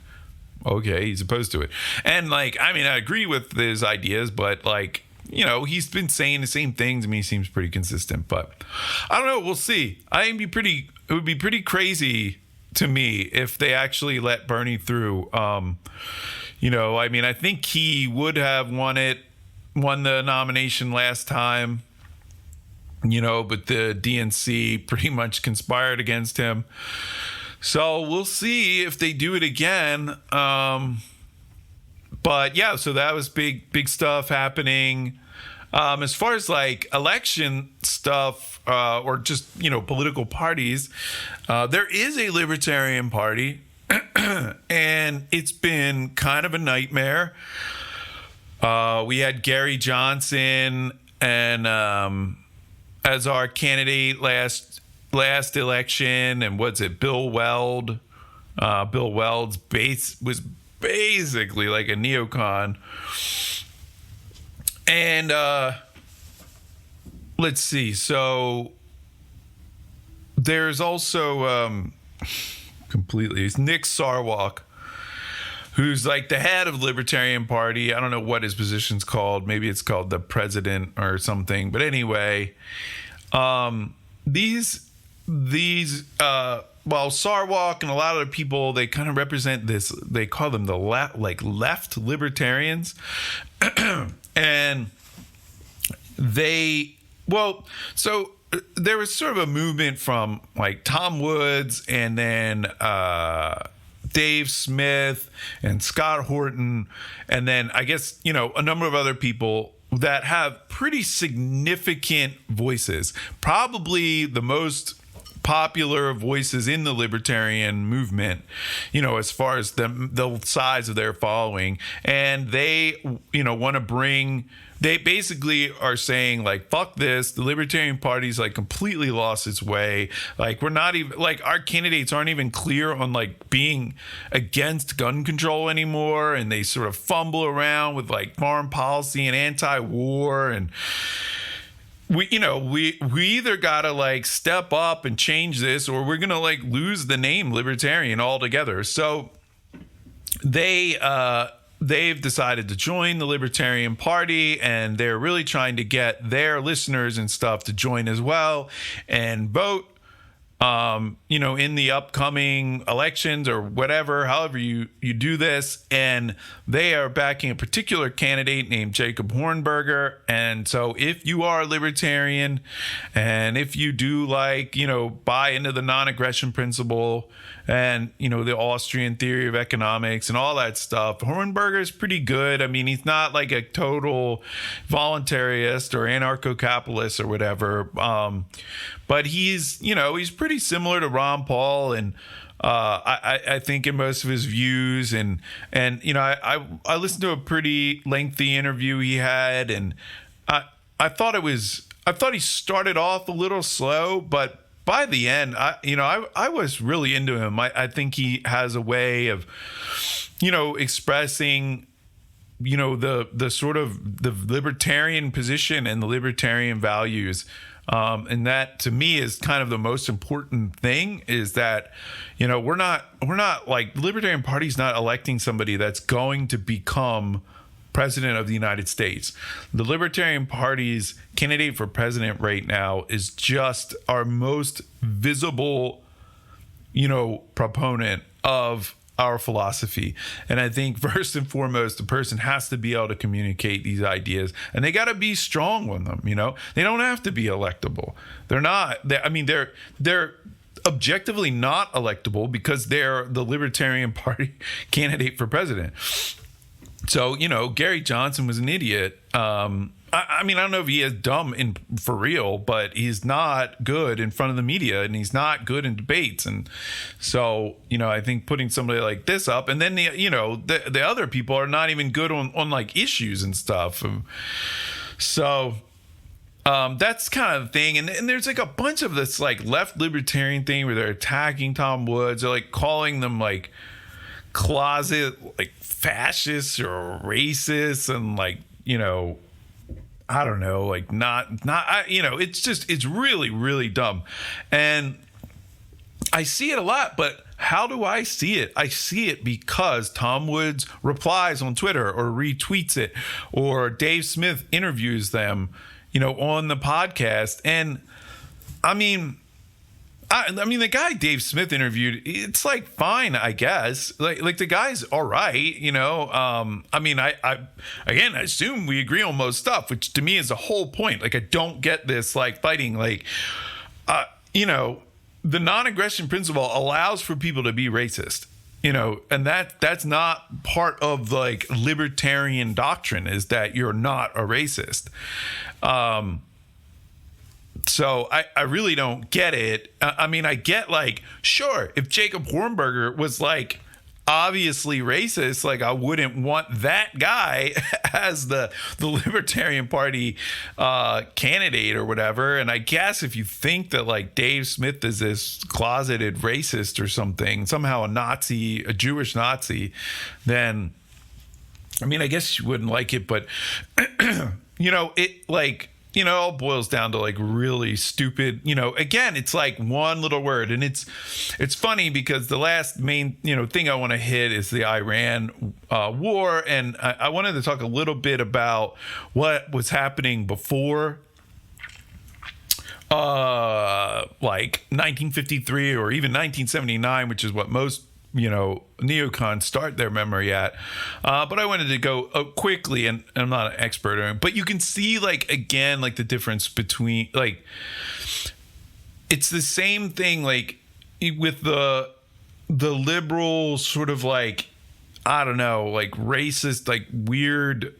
okay, he's opposed to it. And, like, I agree with his ideas, but, like, he's been saying the same things. He seems pretty consistent, but I don't know. We'll see. It would be pretty crazy to me if they actually let Bernie through. I think he would have won the nomination last time, but the DNC pretty much conspired against him. So we'll see if they do it again. But yeah, so that was big stuff happening. As far as, like, election stuff, or just, political parties, there is a Libertarian Party, and it's been kind of a nightmare. We had Gary Johnson as our candidate last election, and what's it, Bill Weld. Bill Weld's was basically like a neocon. And let's see. So there's also it's Nick Sarwark, who's like the head of the Libertarian Party. I don't know what his position's called. Maybe it's called the president or something. But anyway, these Sarwalk and a lot of people, they kind of represent this. They call them the left libertarians, and so there was sort of a movement from like Tom Woods and then Dave Smith and Scott Horton, and then I guess, a number of other people that have pretty significant voices. Probably the most popular voices in the libertarian movement, as far as the size of their following. And they, want to bring, they basically are saying like, fuck this. The Libertarian Party's like completely lost its way. Like, we're not even, like, our candidates aren't even clear on like being against gun control anymore. And they sort of fumble around with like foreign policy and anti-war. And we either gotta like step up and change this, or we're gonna like lose the name libertarian altogether. So they've decided to join the Libertarian Party, and they're really trying to get their listeners and stuff to join as well and vote, in the upcoming elections or whatever, however you do this. And they are backing a particular candidate named Jacob Hornberger. And so if you are a libertarian and if you do buy into the non-aggression principle and, the Austrian theory of economics and all that stuff, Hornberger is pretty good. I mean, he's not like a total voluntarist or anarcho-capitalist or whatever. But he's pretty similar to Ron Paul, and I think in most of his views, and I listened to a pretty lengthy interview he had, and I thought he started off a little slow, but by the end, I was really into him. I think he has a way of, expressing, the sort of the libertarian position and the libertarian values. And that to me is kind of the most important thing, is that, we're not like, the Libertarian Party's not electing somebody that's going to become president of the United States. The Libertarian Party's candidate for president right now is just our most visible, proponent of our philosophy. And I think first and foremost, the person has to be able to communicate these ideas, and they got to be strong on them. They don't have to be electable. They're objectively not electable because they're the Libertarian Party candidate for president. So, Gary Johnson was an idiot. I don't know if he is dumb for real, but he's not good in front of the media, and he's not good in debates. And so, I think putting somebody like this up, and then the other people are not even good on like issues and stuff. So that's kind of the thing. And there's like a bunch of this like left libertarian thing where they're attacking Tom Woods. They're like calling them like closet like fascists or racists, and like, I don't know, like it's really, really dumb. And I see it a lot, but how do I see it? I see it because Tom Woods replies on Twitter or retweets it, or Dave Smith interviews them, on the podcast. And I mean, the guy Dave Smith interviewed, it's like fine, I guess. Like the guy's all right, I assume we agree on most stuff, which to me is the whole point. Like, I don't get this like fighting. Like, the non-aggression principle allows for people to be racist, and that's not part of like libertarian doctrine, is that you're not a racist. So I really don't get it. I get like, sure, if Jacob Hornberger was like obviously racist, like I wouldn't want that guy as the Libertarian Party candidate or whatever. And I guess if you think that like Dave Smith is this closeted racist or something, somehow a Jewish Nazi, then I guess you wouldn't like it. But it like, it all boils down to like really stupid, again, it's like one little word. And it's funny because the last main, thing I want to hit is the Iran war. And I wanted to talk a little bit about what was happening before like 1953 or even 1979, which is what most neocons start their memory at. But I wanted to go quickly, and I'm not an expert, but you can see, like, again, like the difference between, like, it's the same thing, like with the liberal sort of, like, I don't know, like racist, like weird,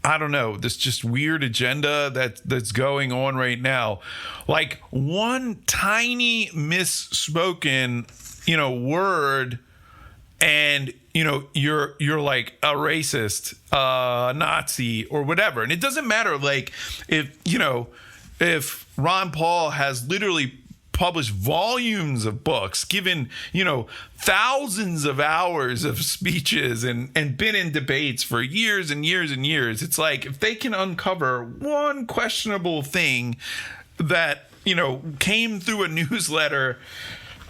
I don't know, this just weird agenda that's going on right now. Like one tiny misspoken, word, and you're like a racist, Nazi or whatever. And it doesn't matter, like, if Ron Paul has literally published volumes of books, given thousands of hours of speeches, and been in debates for years and years and years, it's like, if they can uncover one questionable thing that came through a newsletter,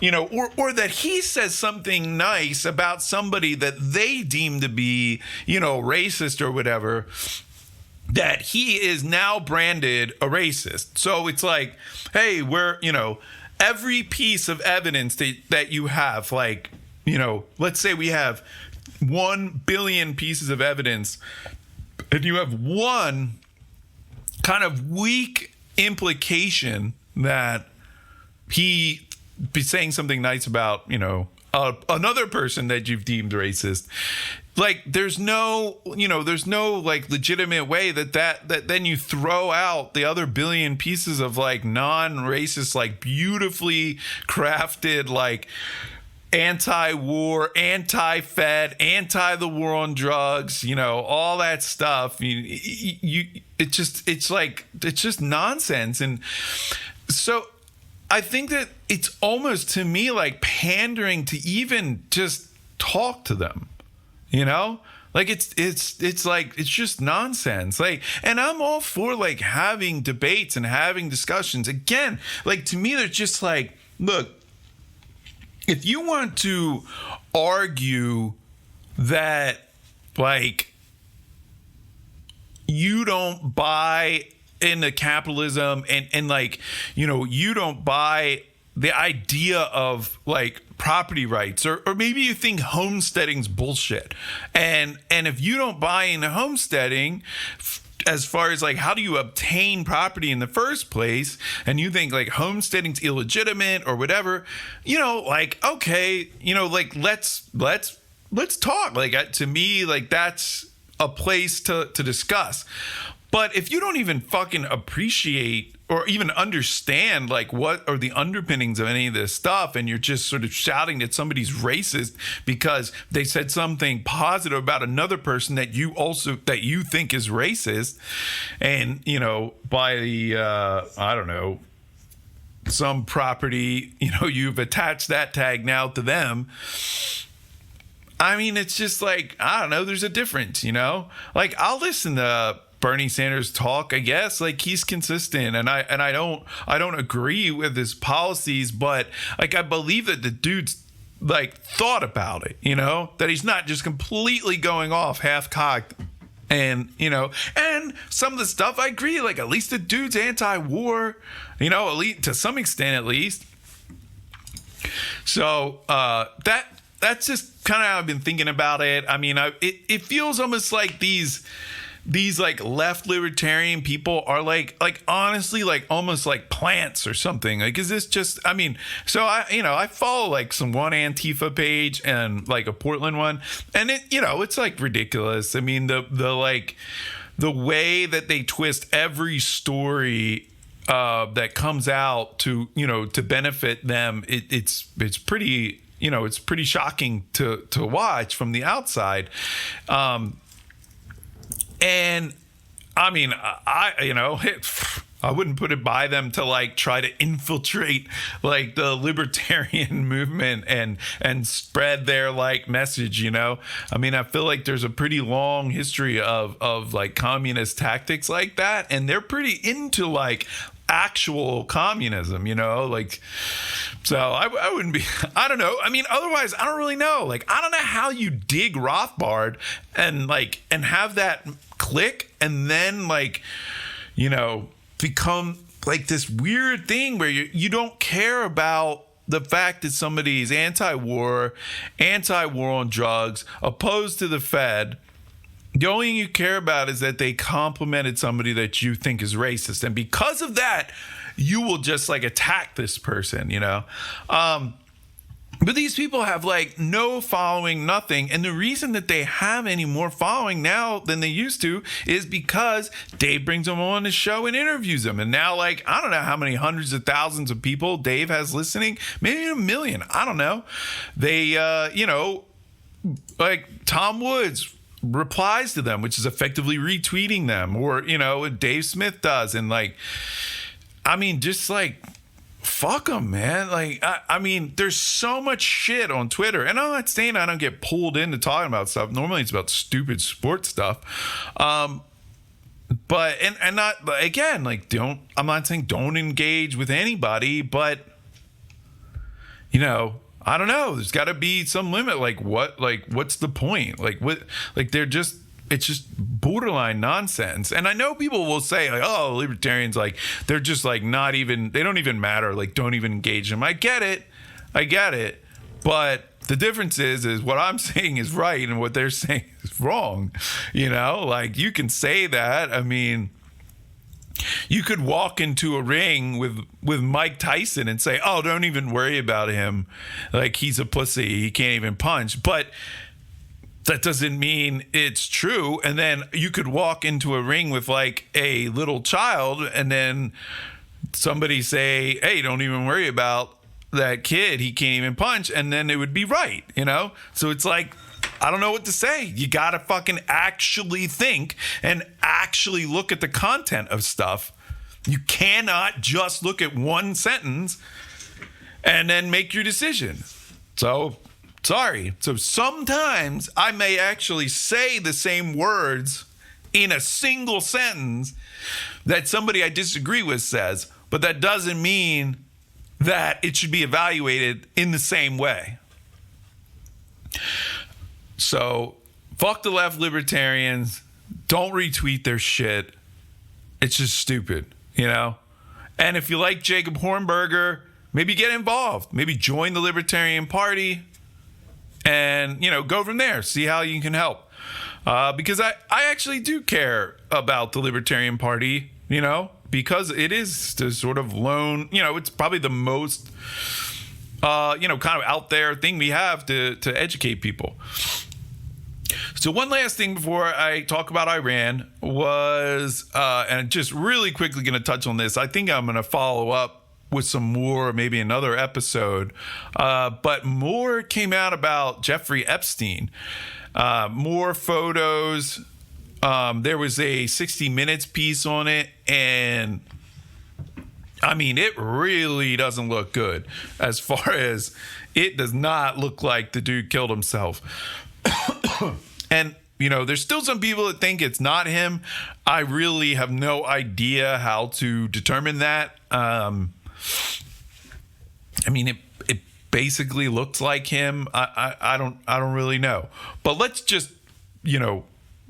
or that he says something nice about somebody that they deem to be racist or whatever, that he is now branded a racist. So it's like, hey, we're, every piece of evidence that you have, like, let's say we have 1 billion pieces of evidence, and you have one kind of weak implication that he be saying something nice about, another person that you've deemed racist. Like, there's no like legitimate way that then you throw out the other billion pieces of, like, non-racist, like, beautifully crafted, like, anti-war, anti-Fed, anti the war on drugs, all that stuff. It's just nonsense. And so I think that it's almost, to me, like pandering to even just talk to them. Like it's like, it's just nonsense. Like, and I'm all for, like, having debates and having discussions. Again, like, to me, they're just like, look, if you want to argue that, like, you don't buy into capitalism and like, you don't buy the idea of, like, property rights, or maybe you think homesteading's bullshit, and if you don't buy into homesteading as far as, like, how do you obtain property in the first place, and you think, like, homesteading's illegitimate or whatever, like, okay, like, let's talk. Like, to me, like, that's a place to discuss. But if you don't even fucking appreciate or even understand, like, what are the underpinnings of any of this stuff, and you're just sort of shouting that somebody's racist because they said something positive about another person that you think is racist, and by the I don't know, some property, you've attached that tag now to them. I mean, it's just like, I don't know, there's a difference, like, I'll listen to Bernie Sanders talk, I guess, like, he's consistent, and I don't agree with his policies, but, like, I believe that the dude's, like, thought about it, that he's not just completely going off half-cocked. And and some of the stuff I agree, like, at least the dude's anti-war, at least to some extent, at least. So that's just kind of how I've been thinking about it. I mean, it feels almost like these like left libertarian people are like honestly, like, almost like plants or something. Like, is this just, I mean, so I follow, like, one Antifa page and, like, a Portland one, and it's like ridiculous. I mean, the like the way that they twist every story that comes out to benefit them, it's pretty, it's pretty shocking to watch from the outside. And I mean, I wouldn't put it by them to, like, try to infiltrate, like, the libertarian movement and spread their, like, message, I mean, I feel like there's a pretty long history of like communist tactics like that, and they're pretty into, like, actual communism, like, so I wouldn't be, I don't know. I mean, otherwise, I don't really know. Like, I don't know how you dig Rothbard and have that click, and then, like, become like this weird thing where you don't care about the fact that somebody is anti-war on drugs, opposed to the Fed. The only thing you care about is that they complimented somebody that you think is racist. And because of that, you will just like attack this person, you know? But these people have like no following, nothing. And the reason that they have any more following now than they used to is because Dave brings them on his show and interviews them. And now, like, I don't know how many hundreds of thousands of people Dave has listening, maybe a million. I don't know. They, like Tom Woods replies to them, which is effectively retweeting them, or, Dave Smith does. And like, I mean, just like, fuck them, man. Like, I mean, there's so much shit on Twitter, and I'm not saying I don't get pulled into talking about stuff. Normally it's about stupid sports stuff. But, and not, again, like, I'm not saying don't engage with anybody, but, I don't know. There's got to be some limit. What's the point? It's just borderline nonsense. And I know people will say, like, oh, libertarians, like, they're just like not even, they don't even matter. Like, don't even engage them. I get it. But the difference is what I'm saying is right and what they're saying is wrong. Like, you can say that. I mean, you could walk into a ring with Mike Tyson and say, oh, don't even worry about him. Like, he's a pussy. He can't even punch. But that doesn't mean it's true. And then you could walk into a ring with like a little child and then somebody say, hey, don't even worry about that kid. He can't even punch. And then it would be right, So it's like, I don't know what to say. You got to fucking actually think and actually look at the content of stuff. You cannot just look at one sentence and then make your decision. So, sorry. So sometimes I may actually say the same words in a single sentence that somebody I disagree with says, but that doesn't mean that it should be evaluated in the same way. So, fuck the left libertarians. Don't retweet their shit. It's just stupid, And if you like Jacob Hornberger, maybe get involved. Maybe join the Libertarian Party and, go from there. See how you can help. Because I actually do care about the Libertarian Party, because it is the sort of lone, it's probably the most, kind of out there thing we have to educate people. So one last thing before I talk about Iran was, and just really quickly going to touch on this. I think I'm going to follow up with some more, maybe another episode. But more came out about Jeffrey Epstein. More photos. There was a 60 Minutes piece on it. And I mean, it really doesn't look good as far as it does not look like the dude killed himself. And, there's still some people that think it's not him. I really have no idea how to determine that. I mean, it basically looks like him. I don't really know. But let's just,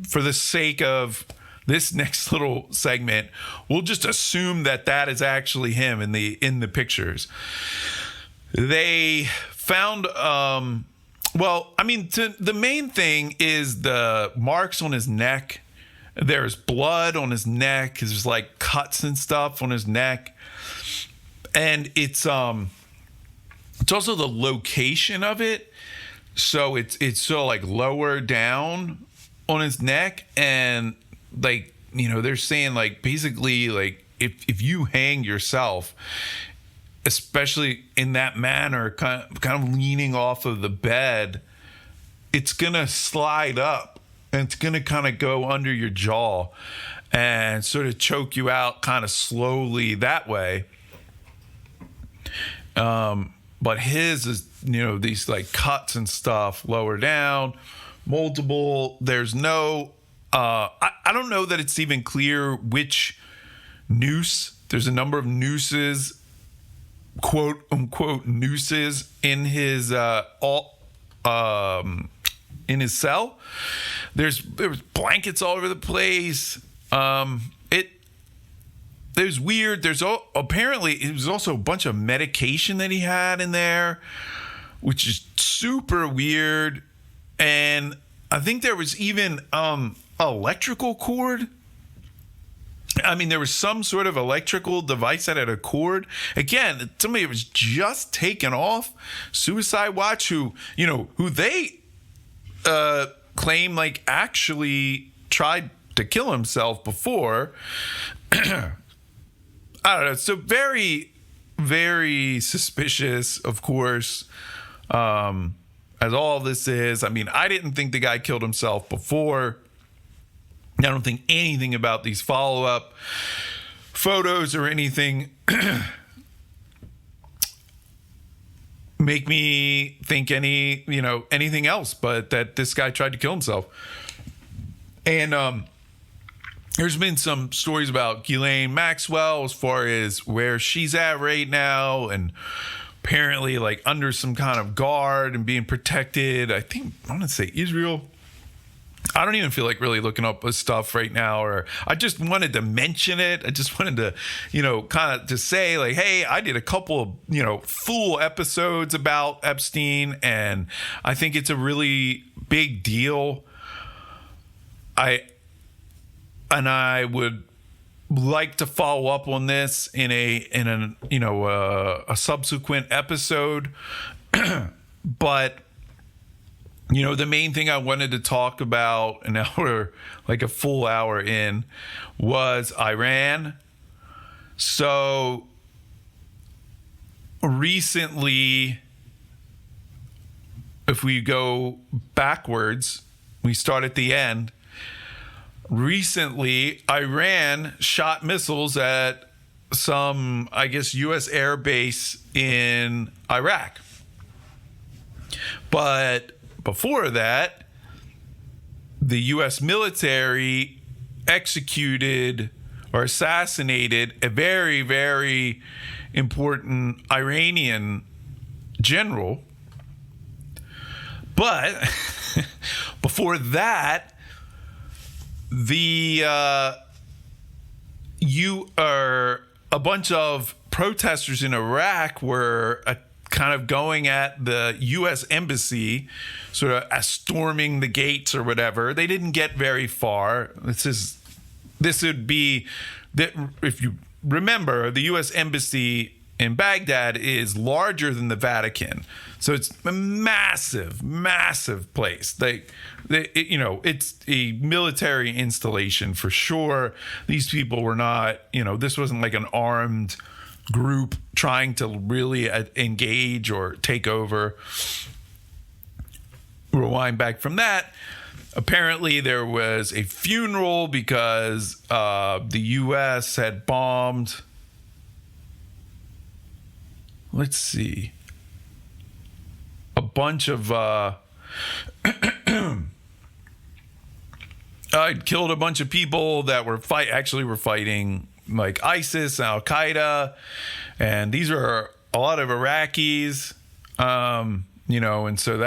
for the sake of this next little segment, we'll just assume that is actually him in the pictures. They found, the main thing is the marks on his neck. There's blood on his neck. There's like cuts and stuff on his neck. And it's also the location of it. So it's so like lower down on his neck. And like, they're saying like basically like if you hang yourself, especially in that manner, kind of leaning off of the bed, it's going to slide up and it's going to kind of go under your jaw and sort of choke you out kind of slowly that way. But his is, these like cuts and stuff lower down, multiple. There's no, I don't know that it's even clear which noose. There's a number of nooses, quote unquote nooses in his in his cell. There was blankets all over the place. it was weird. Apparently it was also a bunch of medication that he had in there, which is super weird. And I think there was even electrical cord. I mean, there was some sort of electrical device that had a cord. Again, somebody was just taken off suicide watch who they claim like actually tried to kill himself before. I don't know. So very, very suspicious, of course, as all this is. I mean, I didn't think the guy killed himself before. I don't think anything about these follow-up photos or anything make me think anything else but that this guy tried to kill himself. And there's been some stories about Ghislaine Maxwell as far as where she's at right now, and apparently like under some kind of guard and being protected. I think I want to say Israel. I don't even feel like really looking up this stuff right now, or I just wanted to mention it. I just wanted to, kind of to say like, hey, I did a couple of, full episodes about Epstein, and I think it's a really big deal. I would like to follow up on this in a subsequent episode, but. The main thing I wanted to talk about, and now we're like a full hour in, was Iran. So recently, if we go backwards, we start at the end. Recently, Iran shot missiles at some, I guess, U.S. air base in Iraq. But before that, the U.S. military executed or assassinated a very, very important Iranian general. But before that, a bunch of protesters in Iraq were kind of going at the U.S. embassy, sort of storming the gates or whatever. They didn't get very far. This would be that if you remember, the U.S. embassy in Baghdad is larger than the Vatican, so it's a massive, massive place. It's a military installation for sure. These people were not, this wasn't like an armed group trying to really engage or take over. Rewind back from that. Apparently there was a funeral because the U.S. had bombed, let's see, a bunch of killed a bunch of people that were fighting like ISIS and Al-Qaeda, and these are a lot of Iraqis, and so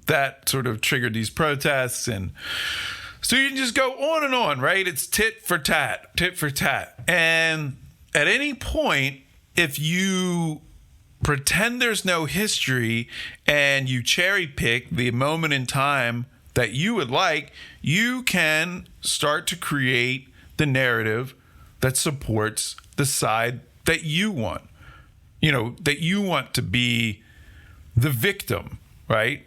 that sort of triggered these protests. And so you can just go on and on, right? It's tit for tat. And at any point, if you pretend there's no history and you cherry pick the moment in time that you would like, you can start to create the narrative that supports the side that you want, that you want to be the victim, right?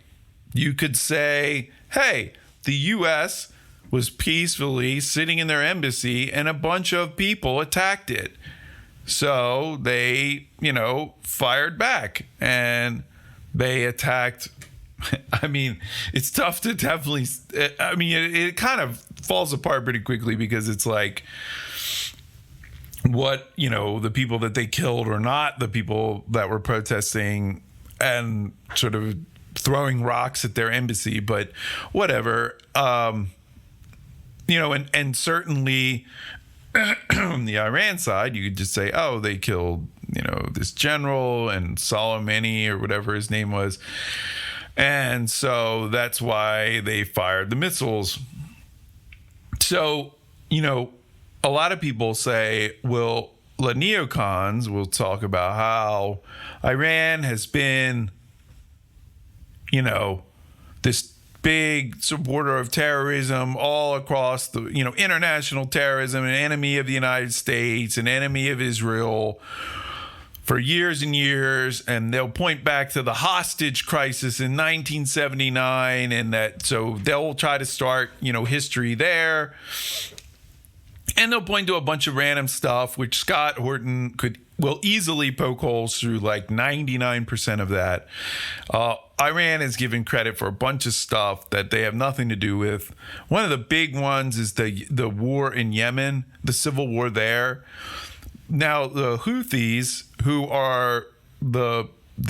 You could say, hey, the U.S. was peacefully sitting in their embassy and a bunch of people attacked it. So they, fired back and they attacked. I mean, it's tough to definitely, it kind of falls apart pretty quickly because it's like, what, the people that they killed or not the people that were protesting and sort of throwing rocks at their embassy, but whatever. And certainly on the Iran side, you could just say, oh, they killed, this general and Soleimani or whatever his name was. And so that's why they fired the missiles. So, a lot of people say, well, the neocons will talk about how Iran has been, this big supporter of terrorism all across the, international terrorism, an enemy of the United States, an enemy of Israel for years and years. And they'll point back to the hostage crisis in 1979, and so they'll try to start, history there. And they'll point to a bunch of random stuff, which Scott Horton will easily poke holes through like 99% of that. Iran is given credit for a bunch of stuff that they have nothing to do with. One of the big ones is the war in Yemen, the civil war there. Now, the Houthis, who are the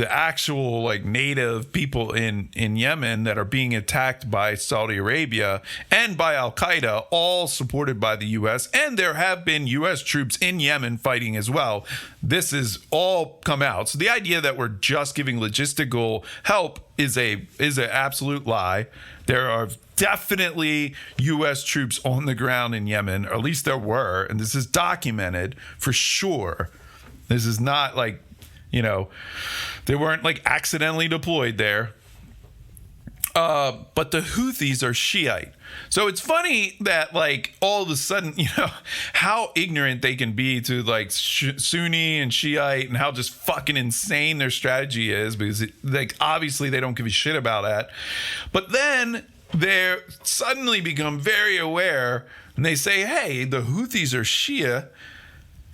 actual like native people in Yemen that are being attacked by Saudi Arabia and by Al Qaeda, all supported by the U.S. And there have been U.S. troops in Yemen fighting as well. This is all come out. So the idea that we're just giving logistical help is an absolute lie. There are definitely U.S. troops on the ground in Yemen, or at least there were, and this is documented for sure. This is not like, they weren't like accidentally deployed there. But the Houthis are Shiite. So it's funny that like all of a sudden, how ignorant they can be to like Sunni and Shiite, and how just fucking insane their strategy is, because obviously they don't give a shit about that. But then they suddenly become very aware, and they say, hey, the Houthis are Shia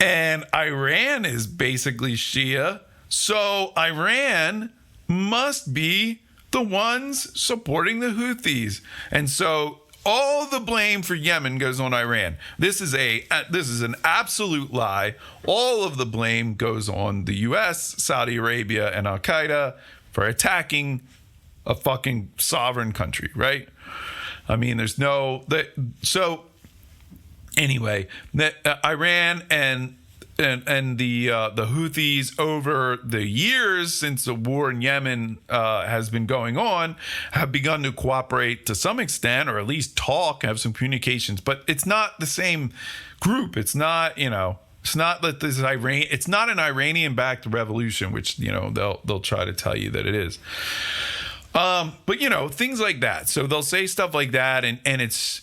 and Iran is basically Shia. So Iran must be the ones supporting the Houthis. And so all the blame for Yemen goes on Iran. This is an absolute lie. All of the blame goes on the U.S., Saudi Arabia, and Al Qaeda for attacking a fucking sovereign country, right? I mean, anyway, Iran and the Houthis, over the years since the war in Yemen has been going on, have begun to cooperate to some extent, or at least have some communications. But it's not the same group. It's not, it's not that this is it's not an Iranian-backed revolution, which they'll try to tell you that it is. But things like that. So they'll say stuff like that, and it's,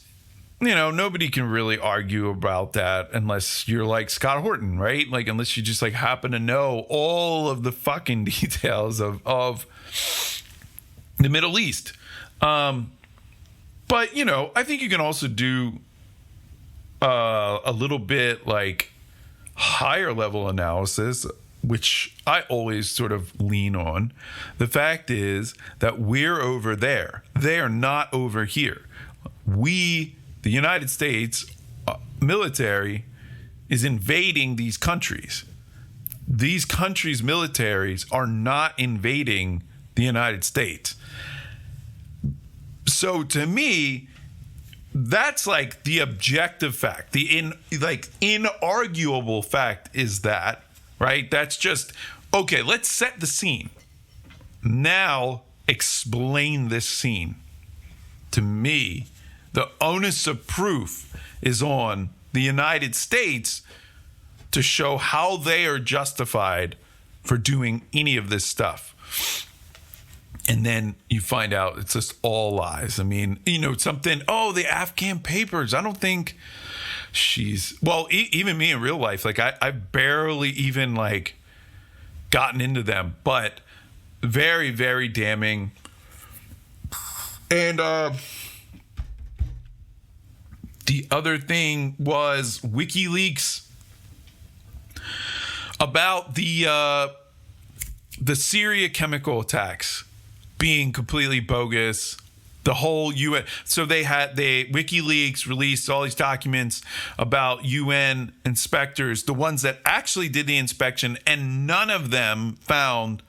nobody can really argue about that unless you're like Scott Horton, right? Like, unless you just like happen to know all of the fucking details of the Middle East. But, I think you can also do a little bit like higher level analysis, which I always sort of lean on. The fact is that we're over there. They are not over here. The United States military is invading these countries. These countries' militaries are not invading the United States. So to me, that's like the objective fact. The inarguable fact is that, right? That's just, okay, let's set the scene. Now explain this scene. To me, the onus of proof is on the United States to show how they are justified for doing any of this stuff. And then you find out it's just all lies. I mean, the Afghan papers, I don't think even me in real life, like I've barely even like gotten into them, but very, very damning. And, the other thing was WikiLeaks about the Syria chemical attacks being completely bogus. The whole UN. So WikiLeaks released all these documents about UN inspectors, the ones that actually did the inspection, and none of them found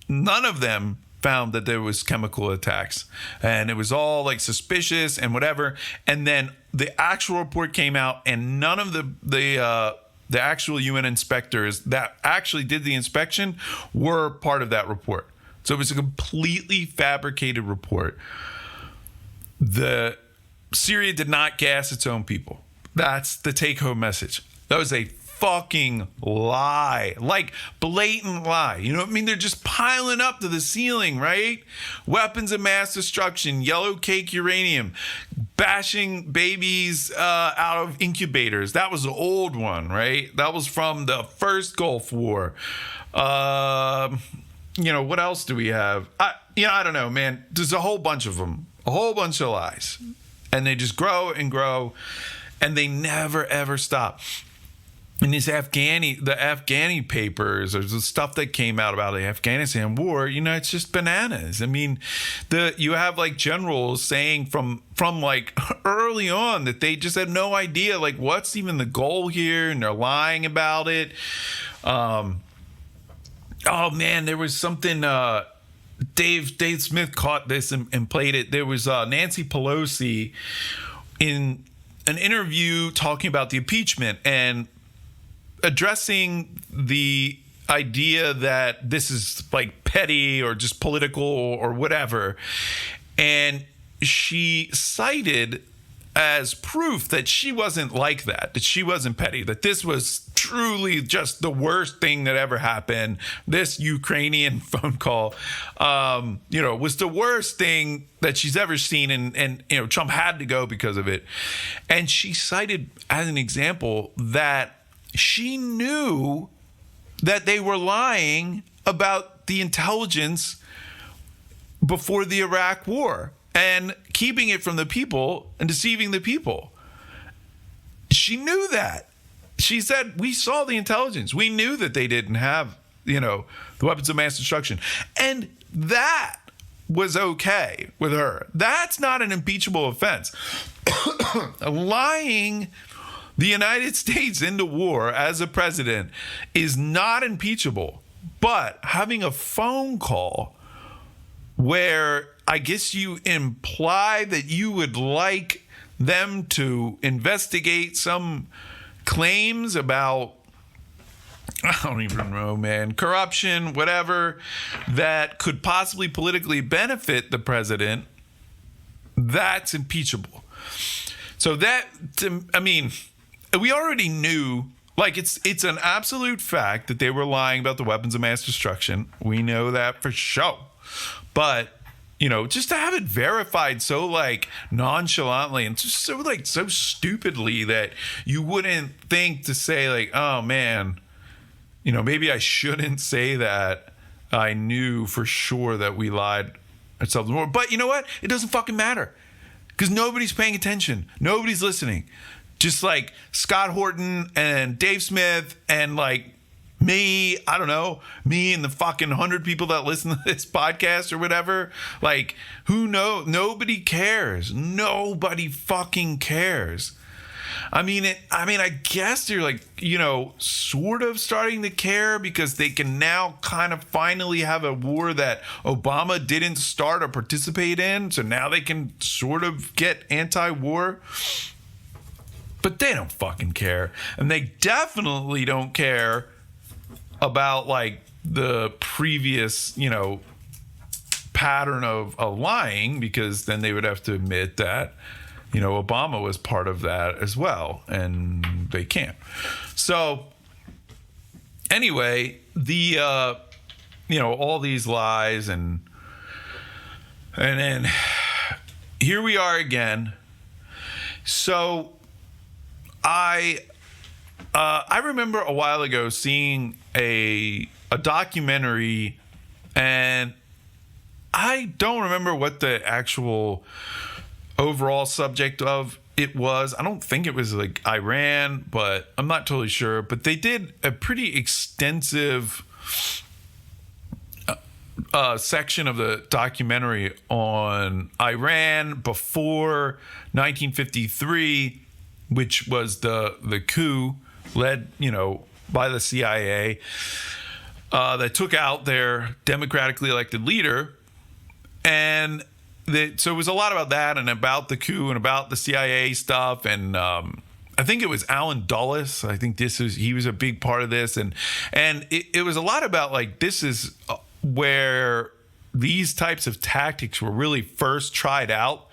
that there was chemical attacks, and it was all like suspicious and whatever. And then the actual report came out, and none of the actual UN inspectors that actually did the inspection were part of that report. So it was a completely fabricated report. Syria did not gas its own people. That's the take-home message. That was a fucking lie, like blatant lie. You know what I mean? They're just piling up to the ceiling, right? Weapons of mass destruction, yellow cake uranium, bashing babies out of incubators. That was the old one, right? That was from the first Gulf War. What else do we have? I don't know, man. There's a whole bunch of them, a whole bunch of lies, and they just grow and grow, and they never ever stop. And the Afghani papers, or the stuff that came out about the Afghanistan war, it's just bananas. I mean, you have like generals saying from like early on that they just had no idea like what's even the goal here, and they're lying about it. Oh man, there was something. Dave Smith caught this and played it. There was Nancy Pelosi in an interview talking about the impeachment and addressing the idea that this is like petty or just political or whatever. And she cited as proof that she wasn't like that she wasn't petty, that this was truly just the worst thing that ever happened. This Ukrainian phone call, was the worst thing that she's ever seen. And Trump had to go because of it. And she cited as an example that she knew that they were lying about the intelligence before the Iraq war and keeping it from the people and deceiving the people. She knew that. She said, we saw the intelligence. We knew that they didn't have, the weapons of mass destruction. And that was okay with her. That's not an impeachable offense. Lying the United States into war as a president is not impeachable. But having a phone call where I guess you imply that you would like them to investigate some claims about, I don't even know, man, corruption, whatever, that could possibly politically benefit the president, that's impeachable. So we already knew, like it's an absolute fact that they were lying about the weapons of mass destruction. We know that for sure. But, just to have it verified so like nonchalantly and just so stupidly that you wouldn't think to say like, oh man, maybe I shouldn't say that. I knew for sure that we lied at something more. But you know what? It doesn't fucking matter because nobody's paying attention. Nobody's listening. Just like Scott Horton and Dave Smith and like me, I don't know, me and the fucking 100 people that listen to this podcast or whatever. Like, who knows? Nobody cares. Nobody fucking cares. I guess they're like, sort of starting to care because they can now kind of finally have a war that Obama didn't start or participate in. So now they can sort of get anti-war. But they don't fucking care. And they definitely don't care about like the previous, pattern of lying, because then they would have to admit that, Obama was part of that as well. And they can't. So anyway, the, all these lies and then here we are again. So I remember a while ago seeing a documentary, and I don't remember what the actual overall subject of it was. I don't think it was like Iran, but I'm not totally sure. But they did a pretty extensive section of the documentary on Iran before 1953, which was the coup led, by the CIA that took out their democratically elected leader. And so it was a lot about that and about the coup and about the CIA stuff. And I think it was Alan Dulles. I think he was a big part of this. And it was a lot about like, this is where these types of tactics were really first tried out,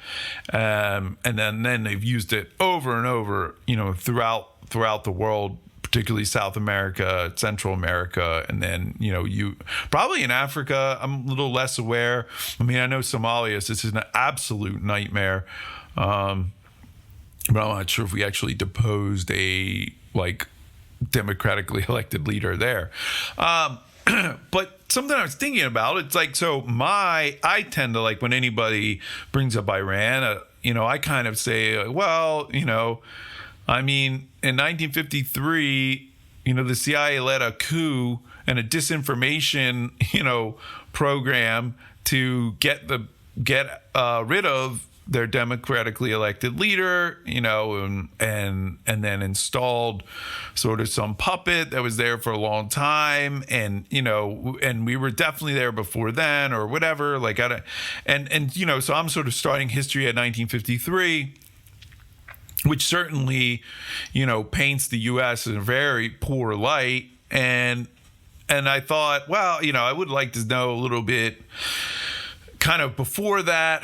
and then they've used it over and over, throughout the world, particularly South America, Central America, and then, you probably in Africa. I'm a little less aware. I mean, I know Somalia, this is an absolute nightmare. But I'm not sure if we actually deposed a democratically elected leader there. But something I was thinking about, it's like, I tend to, when anybody brings up Iran, I kind of say, well, I mean, in 1953, the CIA led a coup and a disinformation, program to get rid of their democratically elected leader, and then installed sort of some puppet that was there for a long time, and and we were definitely there before then or whatever. So I'm sort of starting history at 1953. Which certainly, paints the U.S. in a very poor light. And I thought, well, I would like to know a little bit kind of before that.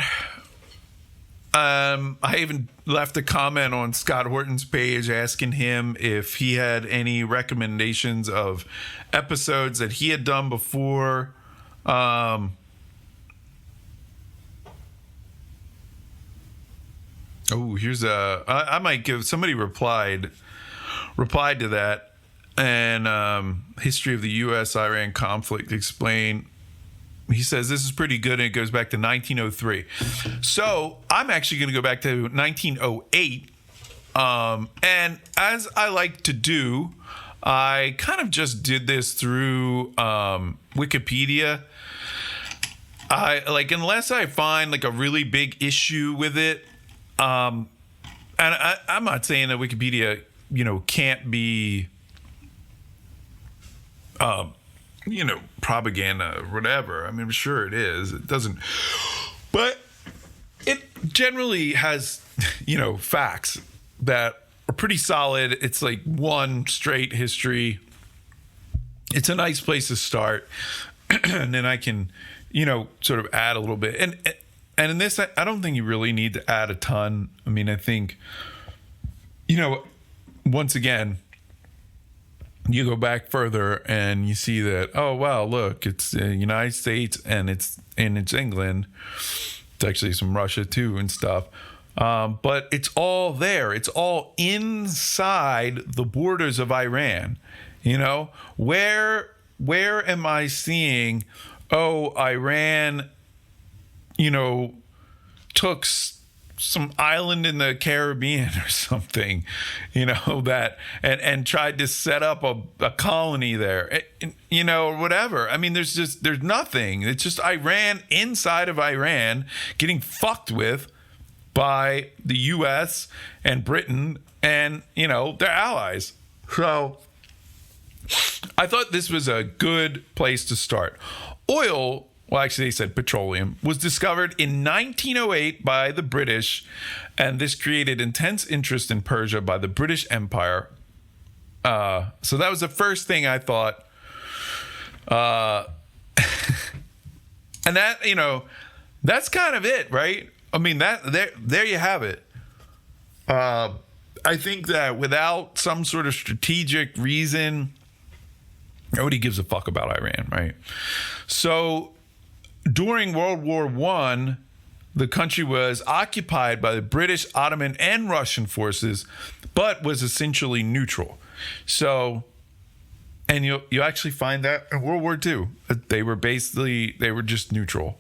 I even left a comment on Scott Horton's page asking him if he had any recommendations of episodes that he had done before. Here's I might give somebody replied to that, and history of the U.S.-Iran conflict explained. He says this is pretty good, and it goes back to 1903. So I'm actually going to go back to 1908, and as I like to do, I kind of just did this through Wikipedia. Unless I find a really big issue with it. And I'm not saying that Wikipedia, can't be, propaganda or whatever. I mean, I'm sure it is. It doesn't, but it generally has, facts that are pretty solid. It's like one straight history. It's a nice place to start. And then I can, sort of add a little bit. And in this, I don't think you really need to add a ton. I mean, I think, once again, you go back further and you see that, oh, wow, look, it's the United States and it's England. It's actually some Russia, too, and stuff. But it's all there. It's all inside the borders of Iran. Where am I seeing, Iran took some island in the Caribbean or something, that and tried to set up a colony there, or whatever. I mean, there's nothing. It's just Iran inside of Iran getting fucked with by the U.S. and Britain and, their allies. So I thought this was a good place to start. Oil, well, actually, they said petroleum, was discovered in 1908 by the British, and this created intense interest in Persia by the British Empire. So that was the first thing I thought. And that, that's kind of it, right? I mean, there you have it. I think that without some sort of strategic reason, nobody gives a fuck about Iran, right? So during World War I, the country was occupied by the British, Ottoman, and Russian forces, but was essentially neutral. So, and you actually find that in World War II. They were just neutral.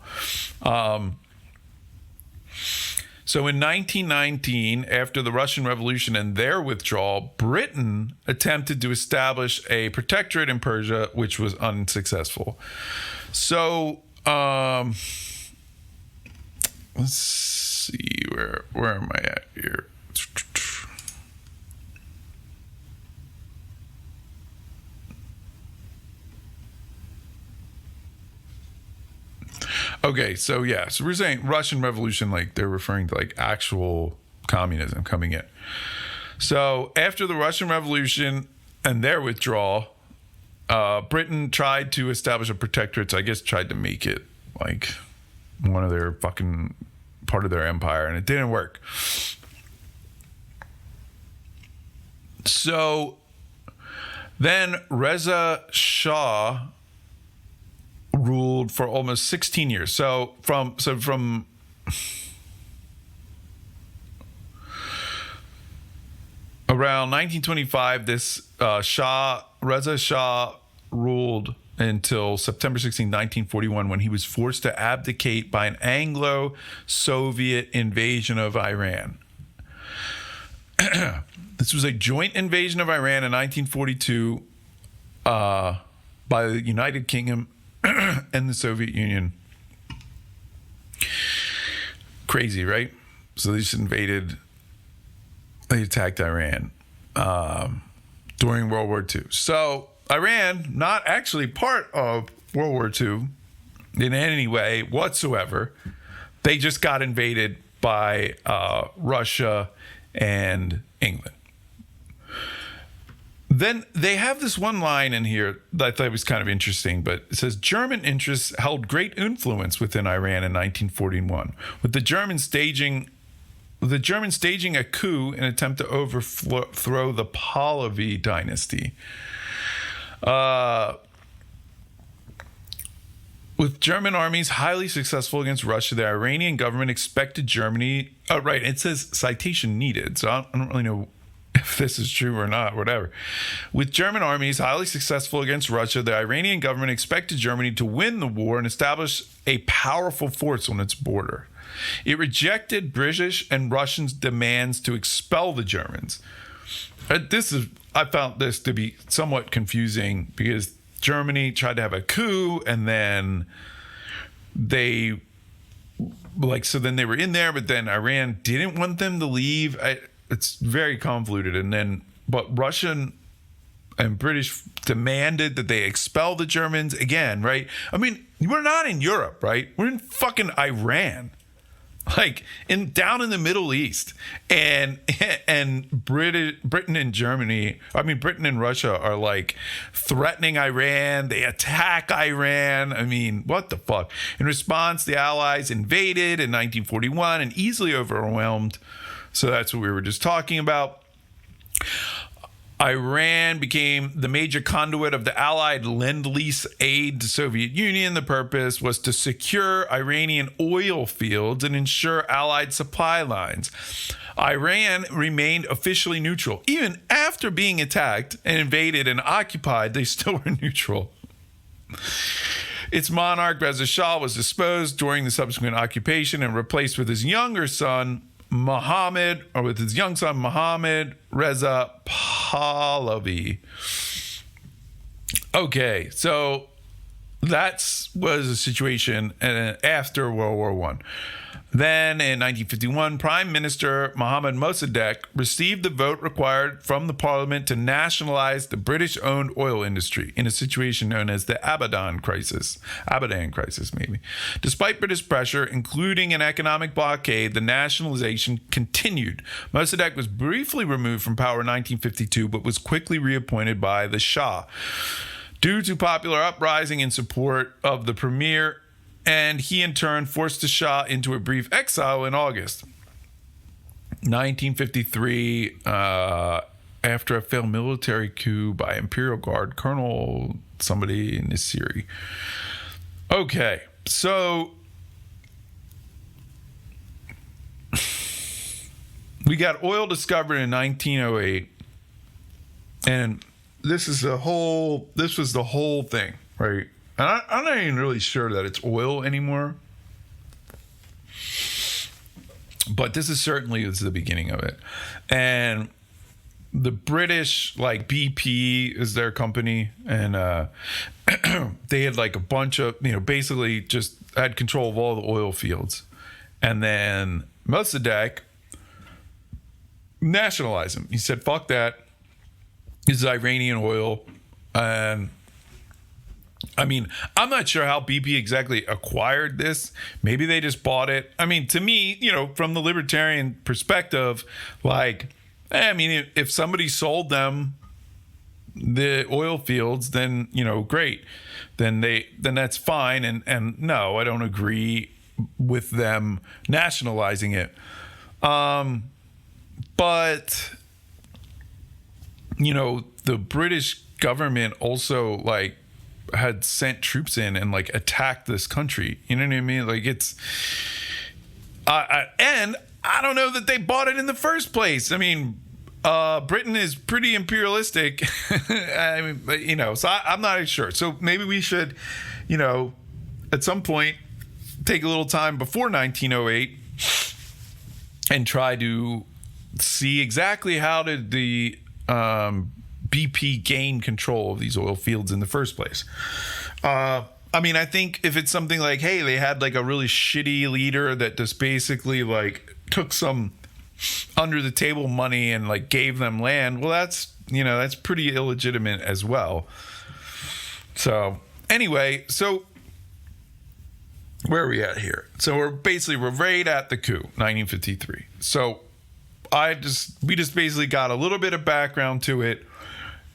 So in 1919, after the Russian Revolution and their withdrawal, Britain attempted to establish a protectorate in Persia, which was unsuccessful. So, let's see, where am I at here? Okay, so yeah, so we're saying Russian Revolution, like they're referring to like actual communism coming in. So after the Russian Revolution and their withdrawal, Britain tried to establish a protectorate. So I guess tried to make it like one of their fucking part of their empire, and it didn't work. So then Reza Shah ruled for almost 16 years. So from around 1925, this Reza Shah ruled until September 16, 1941, when he was forced to abdicate by an Anglo-Soviet invasion of Iran. This was a joint invasion of Iran in 1942 by the United Kingdom and the Soviet Union. Crazy, right? So they just they attacked Iran during World War II. So Iran, not actually part of World War II in any way whatsoever. They just got invaded by Russia and England. Then they have this one line in here that I thought was kind of interesting, but it says German interests held great influence within Iran in 1941, with the Germans staging a coup in an attempt to overthrow the Pahlavi dynasty. With German armies highly successful against Russia, the Iranian government expected Germany. Oh, right. It says citation needed. So I don't really know if this is true or not, whatever. With German armies highly successful against Russia, the Iranian government expected Germany to win the war and establish a powerful force on its border. It rejected British and Russian demands to expel the Germans. I found this to be somewhat confusing because Germany tried to have a coup, and then then they were in there, but then Iran didn't want them to leave. It's very convoluted. But Russian and British demanded that they expel the Germans again, right? I mean, we're not in Europe, right? We're in fucking Iran. Like down in the Middle East, and Britain and Russia are like threatening Iran. They attack Iran. I mean, what the fuck? In response, the Allies invaded in 1941 and easily overwhelmed. So that's what we were just talking about. Iran became the major conduit of the Allied Lend-Lease aid to Soviet Union. The purpose was to secure Iranian oil fields and ensure Allied supply lines. Iran remained officially neutral. Even after being attacked and invaded and occupied, they still were neutral. Its monarch, Reza Shah, was disposed during the subsequent occupation and replaced with his young son, Mohammed Reza Pahlavi. Okay, so that was a situation after World War I. Then in 1951, Prime Minister Mohammad Mossadegh received the vote required from the parliament to nationalize the British-owned oil industry in a situation known as the Abadan crisis, maybe. Despite British pressure, including an economic blockade, the nationalization continued. Mossadegh was briefly removed from power in 1952, but was quickly reappointed by the Shah due to popular uprising in support of the premier, and he in turn forced the Shah into a brief exile in August 1953 after a failed military coup by Imperial Guard Colonel somebody in Nisiri. Okay, so we got oil discovered in 1908, and this was the whole thing, right? And I'm not even really sure that it's oil anymore. But this is the beginning of it. And the British, like BP is their company. And they had like a bunch of, basically just had control of all the oil fields. And then Mossadegh nationalized them. He said, fuck that. This is Iranian oil. And I mean, I'm not sure how BP exactly acquired this. Maybe they just bought it. I mean, to me, from the libertarian perspective, if somebody sold them the oil fields, then, great. Then that's fine. And no, I don't agree with them nationalizing it. But, the British government also had sent troops in and attacked this country. You know what I mean? It's, and I don't know that they bought it in the first place. I mean, Britain is pretty imperialistic. I mean, so I'm not sure. So maybe we should, at some point take a little time before 1908 and try to see exactly how did the BP gain control of these oil fields in the first place. I mean, I think if it's something like, hey, they had a really shitty leader that just basically took some under the table money and gave them land, well, that's pretty illegitimate as well. So anyway, so where are we at here? So we're right at the coup, 1953. So we just basically got a little bit of background to it.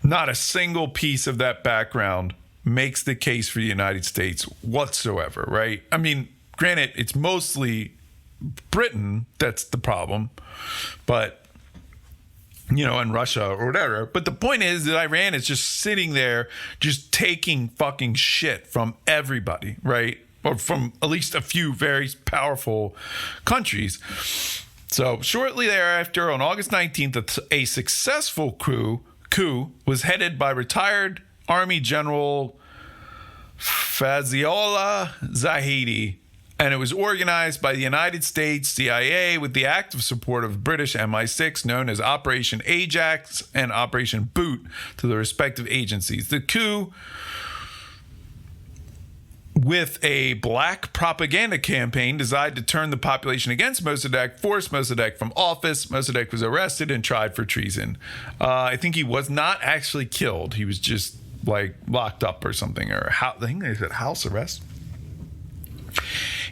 Not a single piece of that background makes the case for the United States whatsoever, right? I mean, granted, it's mostly Britain that's the problem, but, and Russia or whatever. But the point is that Iran is just sitting there, just taking fucking shit from everybody, right? Or from at least a few very powerful countries. So shortly thereafter, on August 19th, a successful coup was headed by retired Army General Fazlollah Zahedi, and it was organized by the United States CIA with the active support of British MI6, known as Operation Ajax and Operation Boot to the respective agencies. The coup, with a black propaganda campaign designed to turn the population against Mossadegh, forced Mossadegh from office. Mossadegh was arrested and tried for treason. I think he was not actually killed. He was just locked up or something, or I think they said house arrest.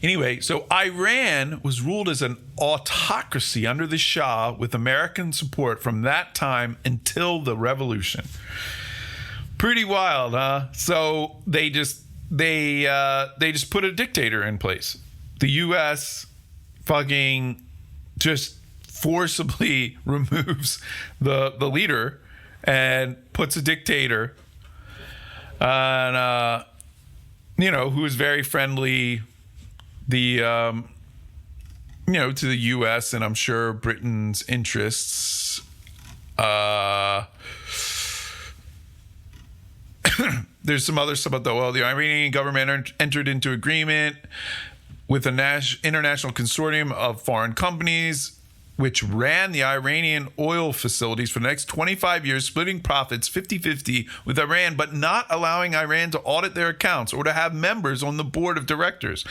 Anyway, so Iran was ruled as an autocracy under the Shah with American support from that time until the revolution. Pretty wild, huh? So they just put a dictator in place. The U.S. fucking just forcibly removes the leader and puts a dictator, and who is very friendly, to the U.S. and I'm sure Britain's interests. There's some other stuff about the Iranian government entered into agreement with an international consortium of foreign companies which ran the Iranian oil facilities for the next 25 years, splitting profits 50-50 with Iran, but not allowing Iran to audit their accounts or to have members on the board of directors.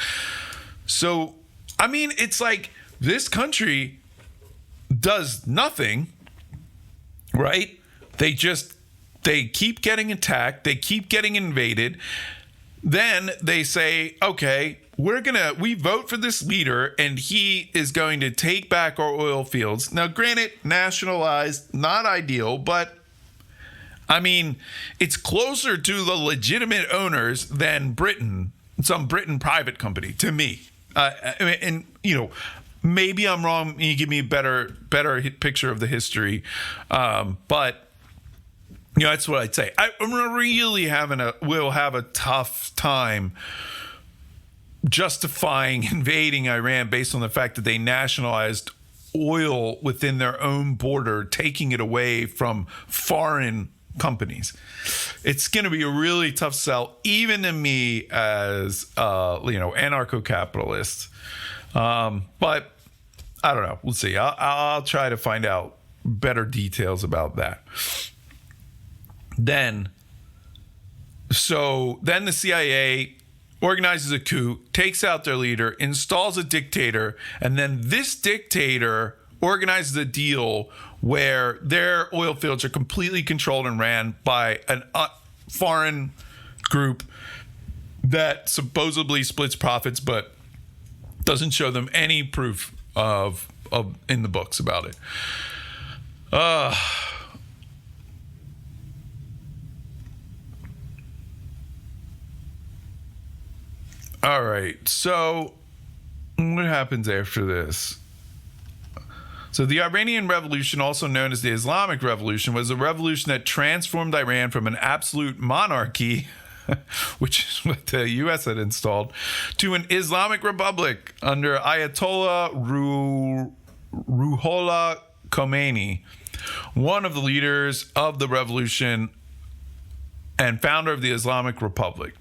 So, I mean, it's this country does nothing, right? They keep getting attacked. They keep getting invaded. Then they say, okay, we vote for this leader and he is going to take back our oil fields. Now, granted, nationalized, not ideal, but I mean, it's closer to the legitimate owners than some Britain private company to me. And maybe I'm wrong. You give me a better picture of the history. But that's what I'd say. I'm really will have a tough time justifying invading Iran based on the fact that they nationalized oil within their own border, taking it away from foreign companies. It's going to be a really tough sell, even to me as anarcho-capitalist. But I don't know. We'll see. I'll try to find out better details about that. Then the CIA organizes a coup, takes out their leader, installs a dictator, and then this dictator organizes a deal where their oil fields are completely controlled and ran by a foreign group that supposedly splits profits, but doesn't show them any proof of in the books about it. All right. So what happens after this? So the Iranian Revolution, also known as the Islamic Revolution, was a revolution that transformed Iran from an absolute monarchy, which is what the U.S. had installed, to an Islamic republic under Ayatollah Ruhollah Khomeini, one of the leaders of the revolution and founder of the Islamic Republic.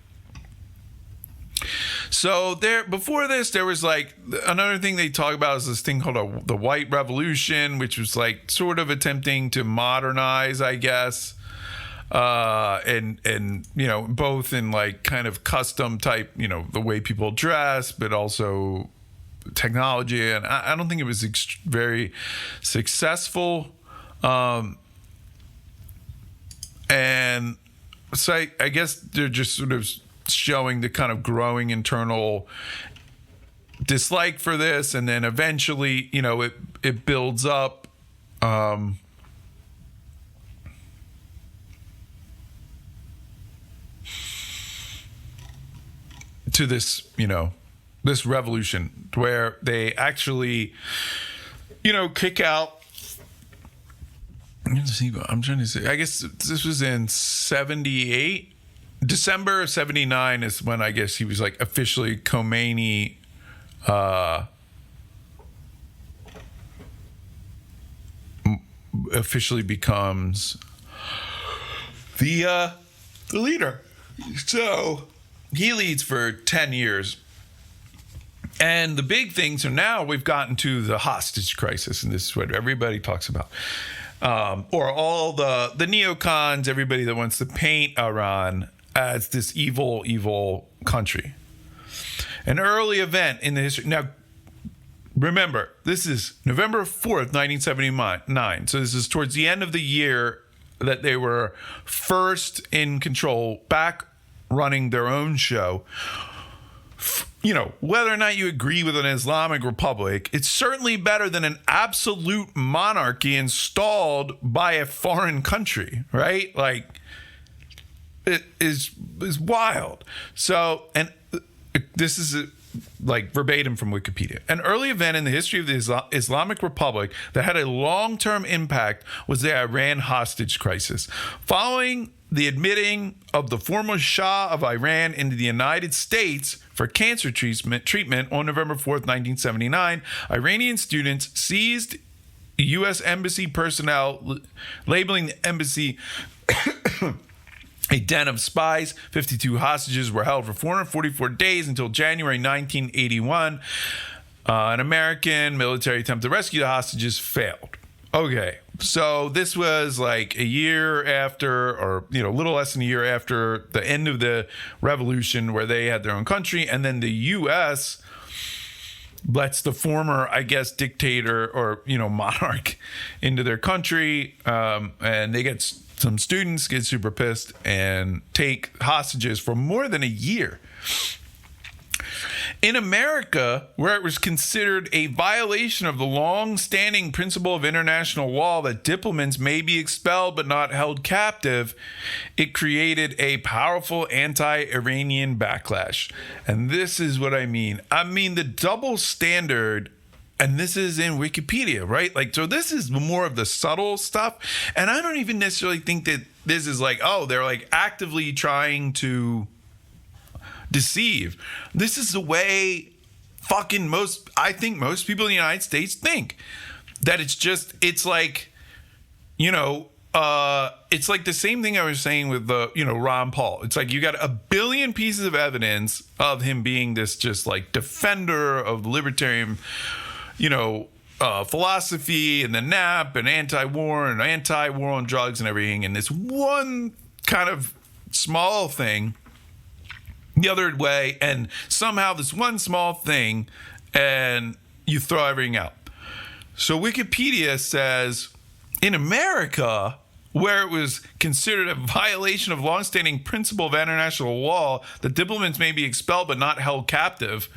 So before this, there was like another thing they talk about is this thing called the White Revolution, which was like sort of attempting to modernize, I guess, and both in like kind of custom type, the way people dress, but also technology. And I don't think it was very successful. And so I guess they're just sort of showing the kind of growing internal dislike for this, and then eventually it builds up to this this revolution where they actually kick out. I'm trying to say, I guess this was in 78. December of 79 is when I guess he was like officially Khomeini officially becomes the leader. So he leads for 10 years. And the big thing, so now we've gotten to the hostage crisis, and this is what everybody talks about. Or all the neocons, everybody that wants to paint Iran as this evil country. An early event in the history. Now, remember, this is November 4th, 1979. So this is towards the end of the year that they were first in control, back running their own show. Whether or not you agree with an Islamic Republic, it's certainly better than an absolute monarchy installed by a foreign country, right? Like, it is wild. So, and this is like verbatim from Wikipedia. An early event in the history of the Islamic Republic that had a long-term impact was the Iran hostage crisis. Following the admitting of the former Shah of Iran into the United States for cancer treatment on November 4th, 1979, Iranian students seized U.S. embassy personnel, labeling the embassy a den of spies. 52 hostages were held for 444 days until January 1981. An American military attempt to rescue the hostages failed. Okay, so this was like a year after, or a little less than a year after the end of the revolution, where they had their own country, and then the U.S. lets the former, I guess, dictator or monarch into their country, and they get some students get super pissed and take hostages for more than a year. In America, where it was considered a violation of the long-standing principle of international law that diplomats may be expelled but not held captive, it created a powerful anti-Iranian backlash. And this is what I mean. I mean, the double standard, and this is in Wikipedia, right? Like, so this is more of the subtle stuff. And I don't even necessarily think that this is like, oh, they're like actively trying to deceive. This is the way I think most people in the United States think. That it's like, it's like the same thing I was saying with Ron Paul. It's like you got a billion pieces of evidence of him being this just like defender of the libertarian, philosophy and the NAP and anti-war on drugs and everything. And this one kind of small thing the other way, and somehow this one small thing, and you throw everything out. So Wikipedia says, in America, where it was considered a violation of longstanding principle of international law that diplomats may be expelled but not held captive.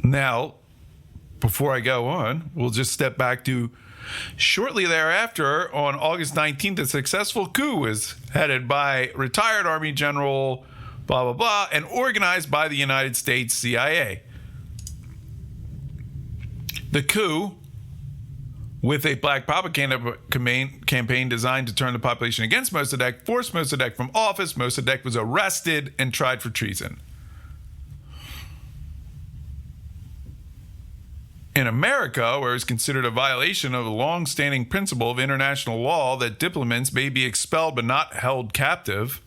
Now, before I go on, we'll just step back to Shortly thereafter, on August 19th, a successful coup was headed by retired Army General blah, blah, blah, and organized by the United States CIA. The coup, with a black propaganda campaign designed to turn the population against Mossadegh, forced Mossadegh from office. Mossadegh was arrested and tried for treason. In America, where it's considered a violation of a long-standing principle of international law that diplomats may be expelled but not held captive,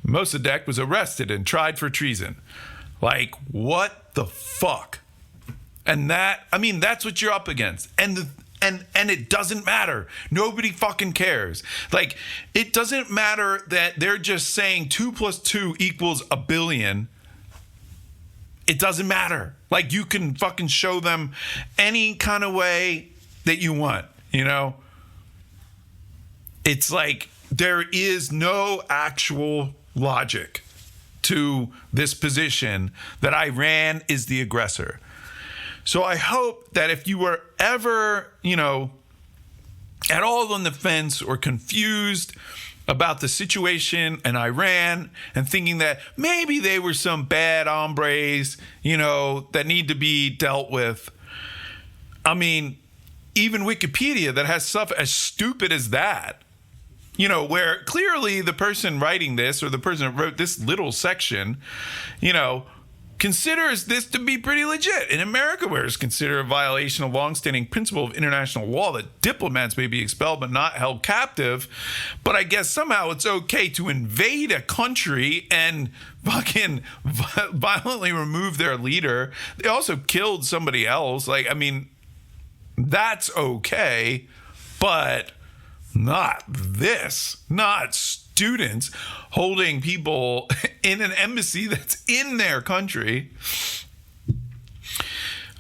Mossadegh was arrested and tried for treason. Like, what the fuck? And that's what you're up against. And it doesn't matter. Nobody fucking cares. Like, it doesn't matter that they're just saying 2 + 2 = 1 billion. It doesn't matter. Like, you can fucking show them any kind of way that you want, you know? It's like there is no actual logic to this position that Iran is the aggressor. So I hope that if you were ever, at all on the fence or confused about the situation in Iran and thinking that maybe they were some bad hombres, that need to be dealt with. I mean, even Wikipedia that has stuff as stupid as that, where clearly the person writing this or the person that wrote this little section, considers this to be pretty legit. In America, where it's considered a violation of longstanding principle of international law that diplomats may be expelled but not held captive, but I guess somehow it's okay to invade a country and fucking violently remove their leader. They also killed somebody else. That's okay, but not this. Not students holding people in an embassy that's in their country.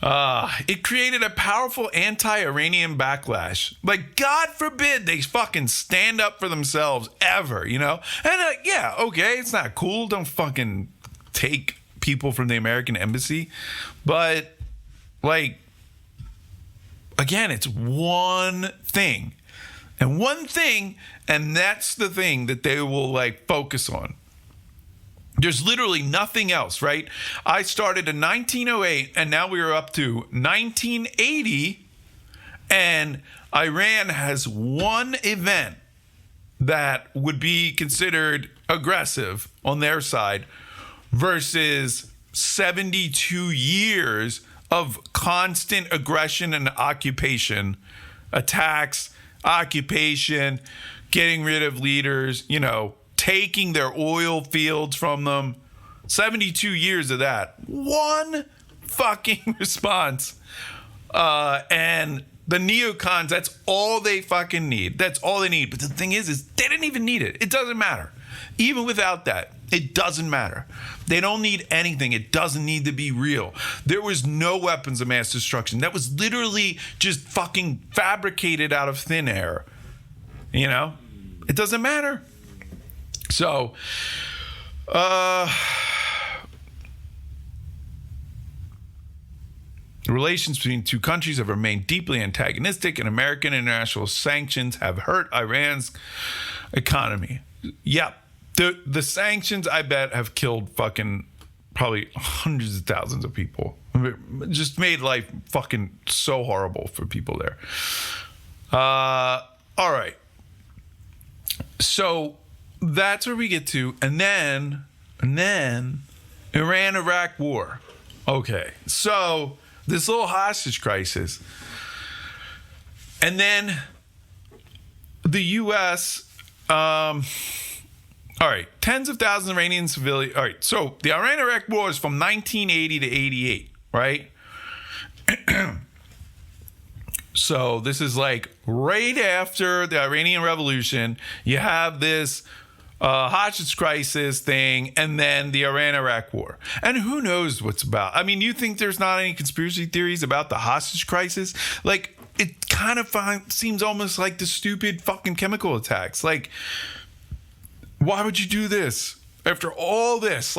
It created a powerful anti-Iranian backlash. Like, God forbid they fucking stand up for themselves ever, And yeah, okay, it's not cool. Don't fucking take people from the American embassy. But, again, it's one thing. And that's the thing that they will focus on. There's literally nothing else, right? I started in 1908 and now we are up to 1980, and Iran has one event that would be considered aggressive on their side versus 72 years of constant aggression and occupation, attacks, occupation, getting rid of leaders, taking their oil fields from them. 72 years of that. One fucking response. And the neocons, that's all they fucking need. That's all they need. But the thing is they didn't even need it. It doesn't matter. Even without that, it doesn't matter. They don't need anything. It doesn't need to be real. There was no weapons of mass destruction. That was literally just fucking fabricated out of thin air. It doesn't matter. So, the relations between two countries have remained deeply antagonistic, and American international sanctions have hurt Iran's economy. Yep. The sanctions, I bet, have killed fucking probably hundreds of thousands of people. Just made life fucking so horrible for people there. All right. So that's where we get to. And then Iran-Iraq war. Okay. So this little hostage crisis. And then the U.S., all right, tens of thousands of Iranian civilians. All right, so the Iran-Iraq war is from 1980 to 88, right? So this is right after the Iranian Revolution. You have this hostage crisis thing, and then the Iran-Iraq war. And who knows what's about? I mean, you think there's not any conspiracy theories about the hostage crisis? It kind of seems almost like the stupid fucking chemical attacks. Why would you do this after all this?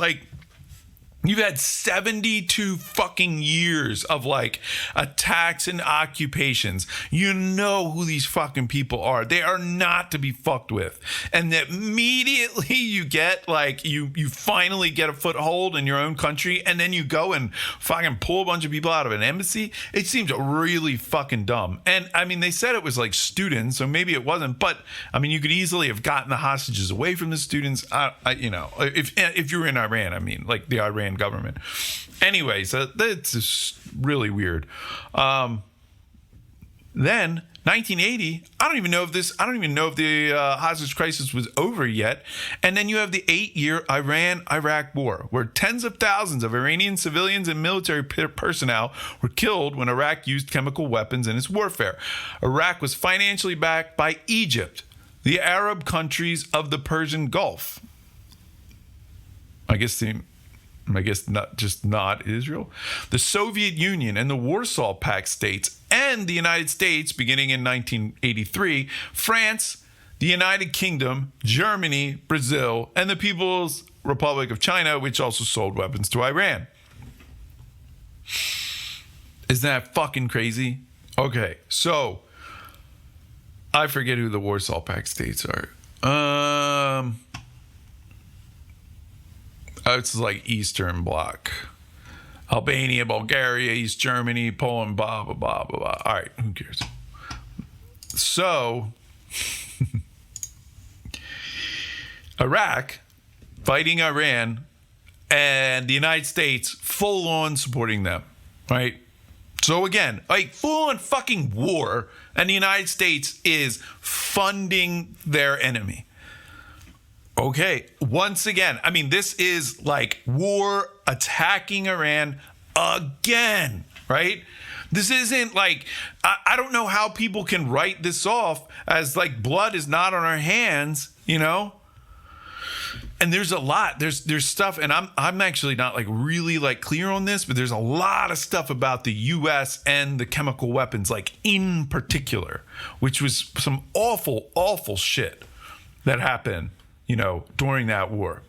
You've had 72 fucking years of like attacks and occupations. You know who these fucking people are. They are not to be fucked with. And immediately you get like, you finally get a foothold in your own country, and then you go and fucking pull a bunch of people out of an embassy. It seems really fucking dumb. And I mean, they said it was like students, so maybe it wasn't. But I mean, you could easily have gotten the hostages away from the students. If you were in Iran, I mean, like the Iran government. Anyway, so that's just really weird. Then 1980, I don't even know if the hostage crisis was over yet. And then you have the 8-year Iran-Iraq war, where tens of thousands of Iranian civilians and military personnel were killed when Iraq used chemical weapons in its warfare. Iraq was financially backed by Egypt, the Arab countries of the Persian Gulf. I guess not Israel, the Soviet Union and the Warsaw Pact states, and the United States beginning in 1983, France, the United Kingdom, Germany, Brazil, and the People's Republic of China, which also sold weapons to Iran. Isn't that fucking crazy? Okay, so I forget who the Warsaw Pact states are. It's like Eastern Bloc. Albania, Bulgaria, East Germany, Poland, blah, blah, blah, blah, blah. All right, who cares? So, Iraq fighting Iran, and the United States full on supporting them, right? So again, like full on fucking war, and the United States is funding their enemy. Okay, once again, I mean, this is like war attacking Iran again, right? This isn't like, I don't know how people can write this off as like blood is not on our hands, you know? And there's a lot, there's stuff, and I'm actually not like really like clear on this, but there's a lot of stuff about the US and the chemical weapons, like in particular, which was some awful, awful shit that happened, you know, during that war.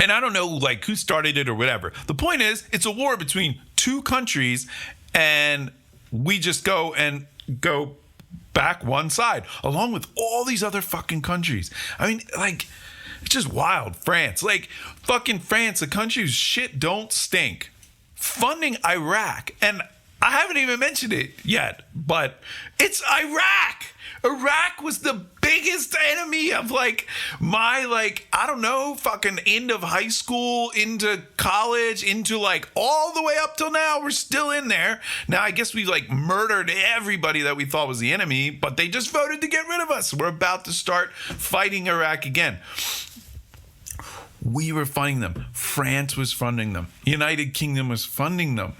And I don't know like who started it or whatever. The point is, it's a war between two countries, and we just go back one side along with all these other fucking countries. I mean, like, it's just wild. France, like fucking France, a country whose shit don't stink, funding Iraq. And I haven't even mentioned it yet, but it's Iraq. Iraq was the biggest enemy of like my, like, I don't know, fucking end of high school, into college, into like all the way up till now. We're still in there. Now, I guess we like murdered everybody that we thought was the enemy, but they just voted to get rid of us. We're about to start fighting Iraq again. We were funding them. France was funding them. United Kingdom was funding them.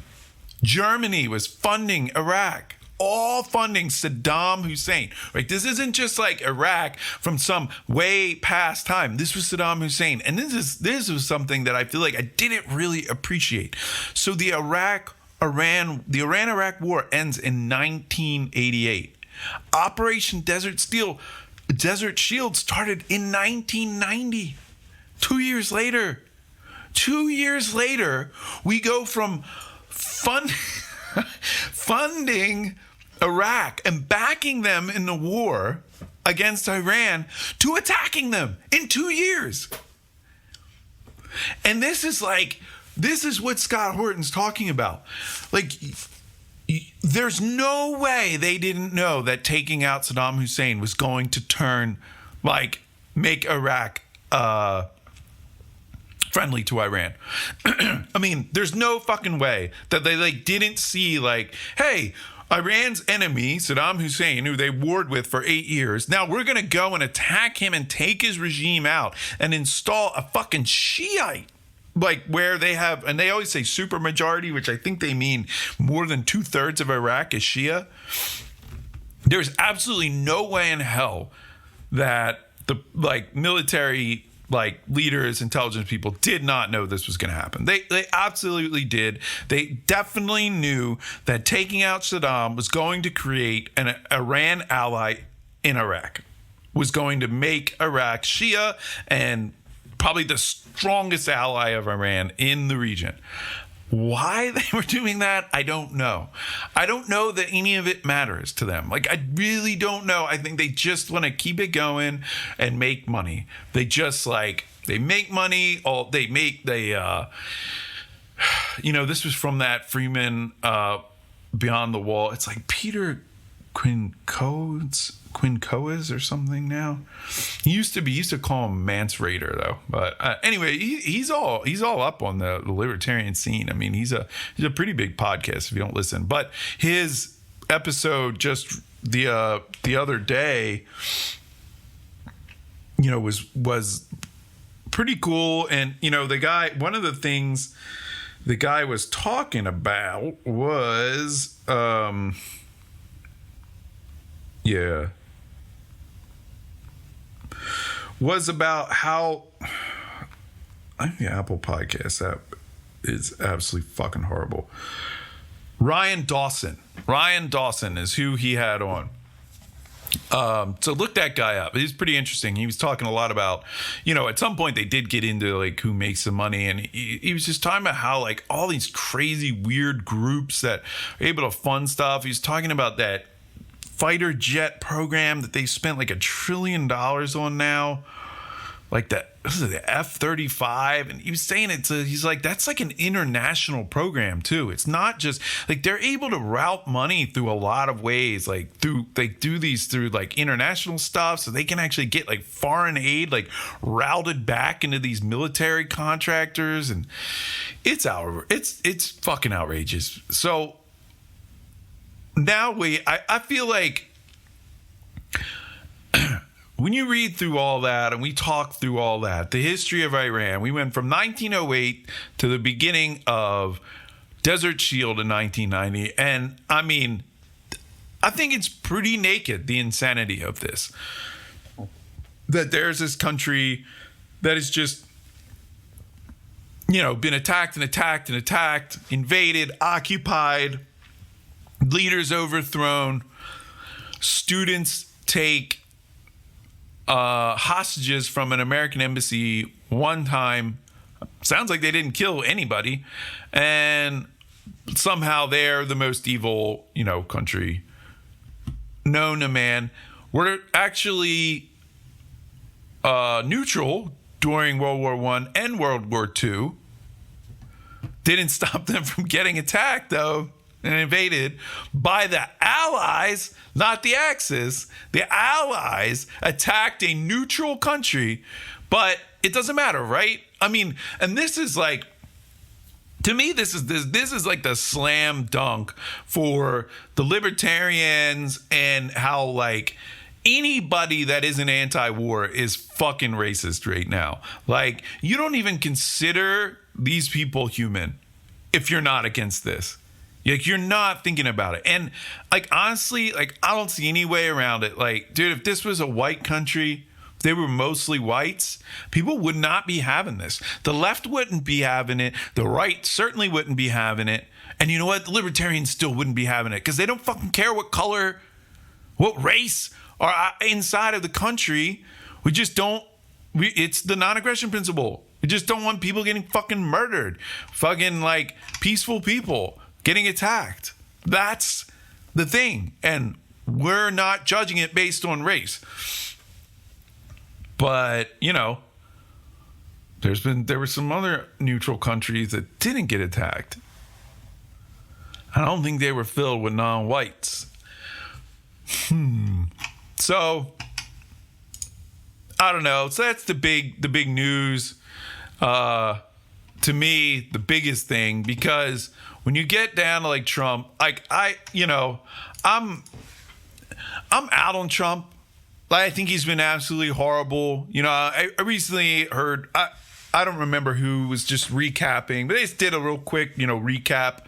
Germany was funding Iraq. All funding Saddam Hussein. Right? This isn't just like Iraq from some way past time. This was Saddam Hussein. And this was something that I feel like I didn't really appreciate. So the Iran-Iraq war ends in 1988. Operation Desert Shield started in 1990. 2 years later, we go from funding Iraq and backing them in the war against Iran to attacking them in 2 years. And this is what Scott Horton's talking about. Like, there's no way they didn't know that taking out Saddam Hussein was going to make Iraq friendly to Iran. I mean, there's no fucking way that they like didn't see like, hey, Iran's enemy, Saddam Hussein, who they warred with for 8 years, now we're going to go and attack him and take his regime out and install a fucking Shiite, like where they have, and they always say super majority, which I think they mean more than 2/3 of Iraq is Shia. There's absolutely no way in hell that the like military like leaders, intelligence people did not know this was going to happen. They absolutely did. They definitely knew that taking out Saddam was going to create an Iran ally in Iraq, was going to make Iraq Shia and probably the strongest ally of Iran in the region. Why they were doing that, I don't know. I don't know that any of it matters to them. Like, I really don't know. I think they just want to keep it going and make money. They just they make money. This was from that Freeman Beyond the Wall. It's like Peter Quincoes or something now. He used to call him Mance Raider though. But anyway, he's all up on the libertarian scene. I mean, he's a pretty big podcast if you don't listen. But his episode just the other day, was pretty cool. And one of the things the guy was talking about was was about how the Apple Podcast app is absolutely fucking horrible. Ryan Dawson is who he had on. So look that guy up. He's pretty interesting. He was talking a lot about, at some point they did get into like who makes the money, and he was just talking about how like all these crazy weird groups that are able to fund stuff. He's talking about that fighter jet program that they spent like $1 trillion on now, like the F-35, and he was saying he's like, that's like an international program too. It's not just like they're able to route money through a lot of ways, like they do these through like international stuff, so they can actually get like foreign aid like routed back into these military contractors, and it's fucking outrageous. So now I feel like when you read through all that and we talk through all that, the history of Iran, we went from 1908 to the beginning of Desert Shield in 1990. And I mean, I think it's pretty naked, the insanity of this. That there's this country that is just, been attacked, invaded, occupied, leaders overthrown, students take hostages from an American embassy one time. Sounds like they didn't kill anybody, and somehow they're the most evil, country known to man. We're actually neutral during World War I and World War II. Didn't stop them from getting attacked though and invaded by the Allies, not the Axis. The Allies attacked a neutral country, but it doesn't matter, right? I mean, and this is like, to me, this is like the slam dunk for the libertarians, and how like anybody that isn't anti-war is fucking racist right now. Like, you don't even consider these people human if you're not against this. Like, you're not thinking about it. And like, honestly, like, I don't see any way around it. Like, dude, if this was a white country, if they were mostly whites, people would not be having this. The left wouldn't be having it. The right certainly wouldn't be having it. And you know what? The libertarians still wouldn't be having it, because they don't fucking care what color, what race are inside of the country. We just don't. It's the non-aggression principle. We just don't want people getting fucking murdered. Fucking like peaceful people getting attacked. That's the thing. And we're not judging it based on race. But, there were some other neutral countries that didn't get attacked. I don't think they were filled with non-whites. So, I don't know. So that's the big news. To me, the biggest thing, because when you get down to like Trump, like I'm out on Trump. I think he's been absolutely horrible. I recently heard, I don't remember who was just recapping, but they just did a real quick, recap.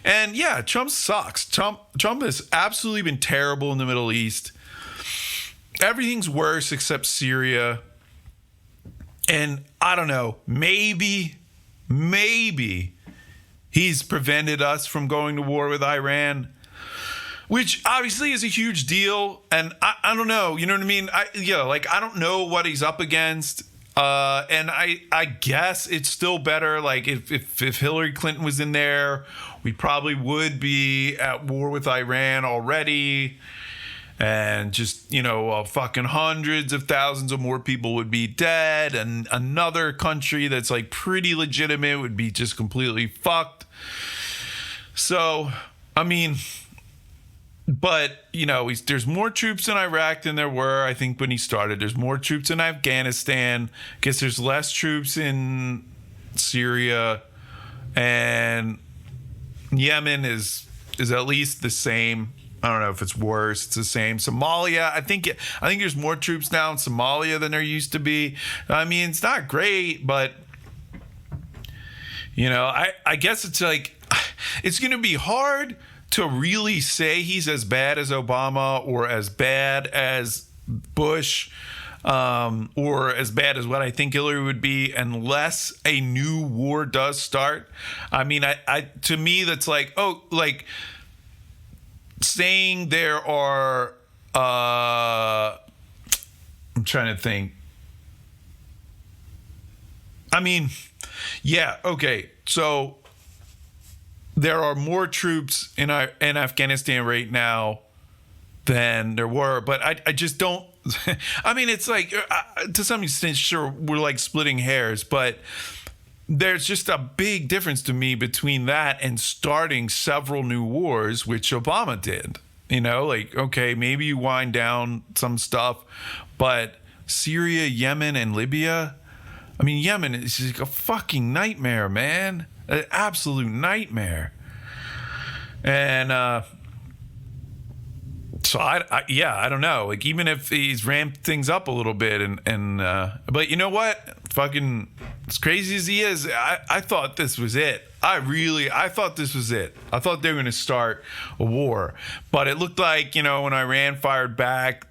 And yeah, Trump sucks. Trump has absolutely been terrible in the Middle East. Everything's worse except Syria. And I don't know, maybe he's prevented us from going to war with Iran, which obviously is a huge deal. And I don't know, you know what I mean? I don't know what he's up against. And I guess it's still better. Like if Hillary Clinton was in there, we probably would be at war with Iran already. And just, fucking hundreds of thousands of more people would be dead. And another country that's like pretty legitimate would be just completely fucked. So, I mean, but, there's more troops in Iraq than there were, I think, when he started. There's more troops in Afghanistan. I guess there's less troops in Syria. And Yemen is at least the same. I don't know if it's worse. It's the same. Somalia, I think there's more troops now in Somalia than there used to be. I mean, it's not great, but, I guess it's like, it's going to be hard to really say he's as bad as Obama or as bad as Bush or as bad as what I think Hillary would be unless a new war does start. I mean, to me, that's like, saying there are, I'm trying to think. I mean, yeah, okay, so there are more troops in Afghanistan right now than there were, but I just don't. I mean, it's like to some extent, sure, we're like splitting hairs, but there's just a big difference to me between that and starting several new wars, which Obama did. Okay, maybe you wind down some stuff, but Syria, Yemen, and Libya. I mean, Yemen is like a fucking nightmare, man. An absolute nightmare. And so I don't know. Like, even if he's ramped things up a little bit, but you know what? Fucking as crazy as he is, I thought this was it. I thought this was it. I thought they were going to start a war, but it looked like when Iran fired back,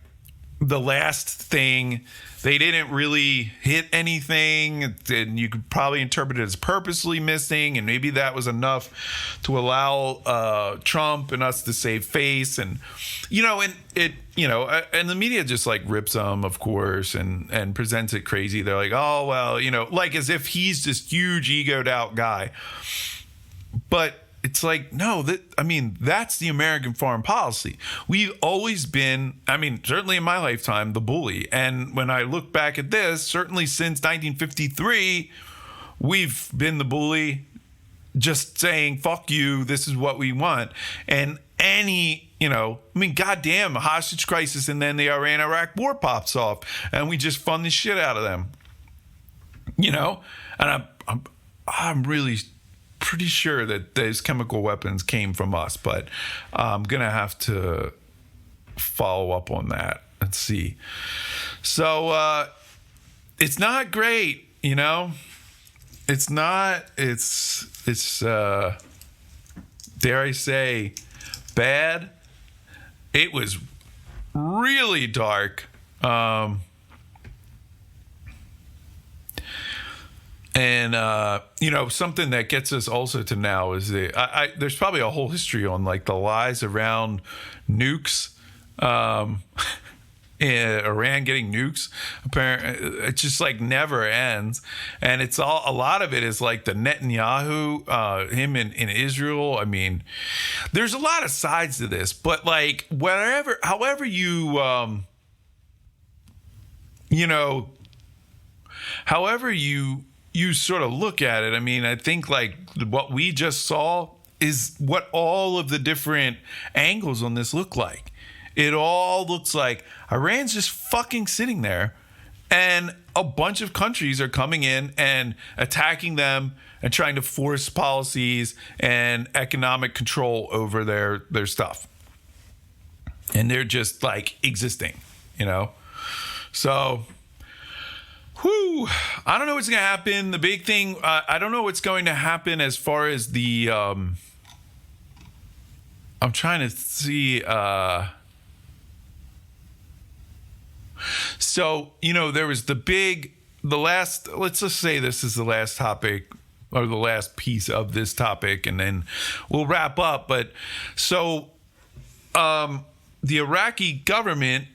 the last thing, they didn't really hit anything, and you could probably interpret it as purposely missing, and maybe that was enough to allow Trump and us to save face, and and the media just like rips them, of course, and presents it crazy. They're like, oh well, like as if he's this huge egoed out guy, but it's like, no, that's the American foreign policy. We've always been, certainly in my lifetime, the bully. And when I look back at this, certainly since 1953, we've been the bully, just saying, fuck you, this is what we want. And goddamn, a hostage crisis, and then the Iran-Iraq war pops off, and we just fund the shit out of them. And I'm really pretty sure that those chemical weapons came from us, but I'm gonna have to follow up on that and see. So it's not great, it's not. It's dare I say, bad. It was really dark. And, something that gets us also to now is there's probably a whole history on like the lies around nukes, Iran getting nukes. Apparently, it just like never ends. And it's a lot of it is like the Netanyahu, him in Israel. I mean, there's a lot of sides to this, but like however you, however you sort of look at it. I think like what we just saw is what all of the different angles on this look like. It all looks like Iran's just fucking sitting there, and a bunch of countries are coming in and attacking them and trying to force policies and economic control over their stuff. And they're just like existing, So I don't know what's going to happen. The big thing, I don't know what's going to happen as far as the, I'm trying to see, so, there was let's just say this is the last topic or the last piece of this topic, and then we'll wrap up. But so, the Iraqi government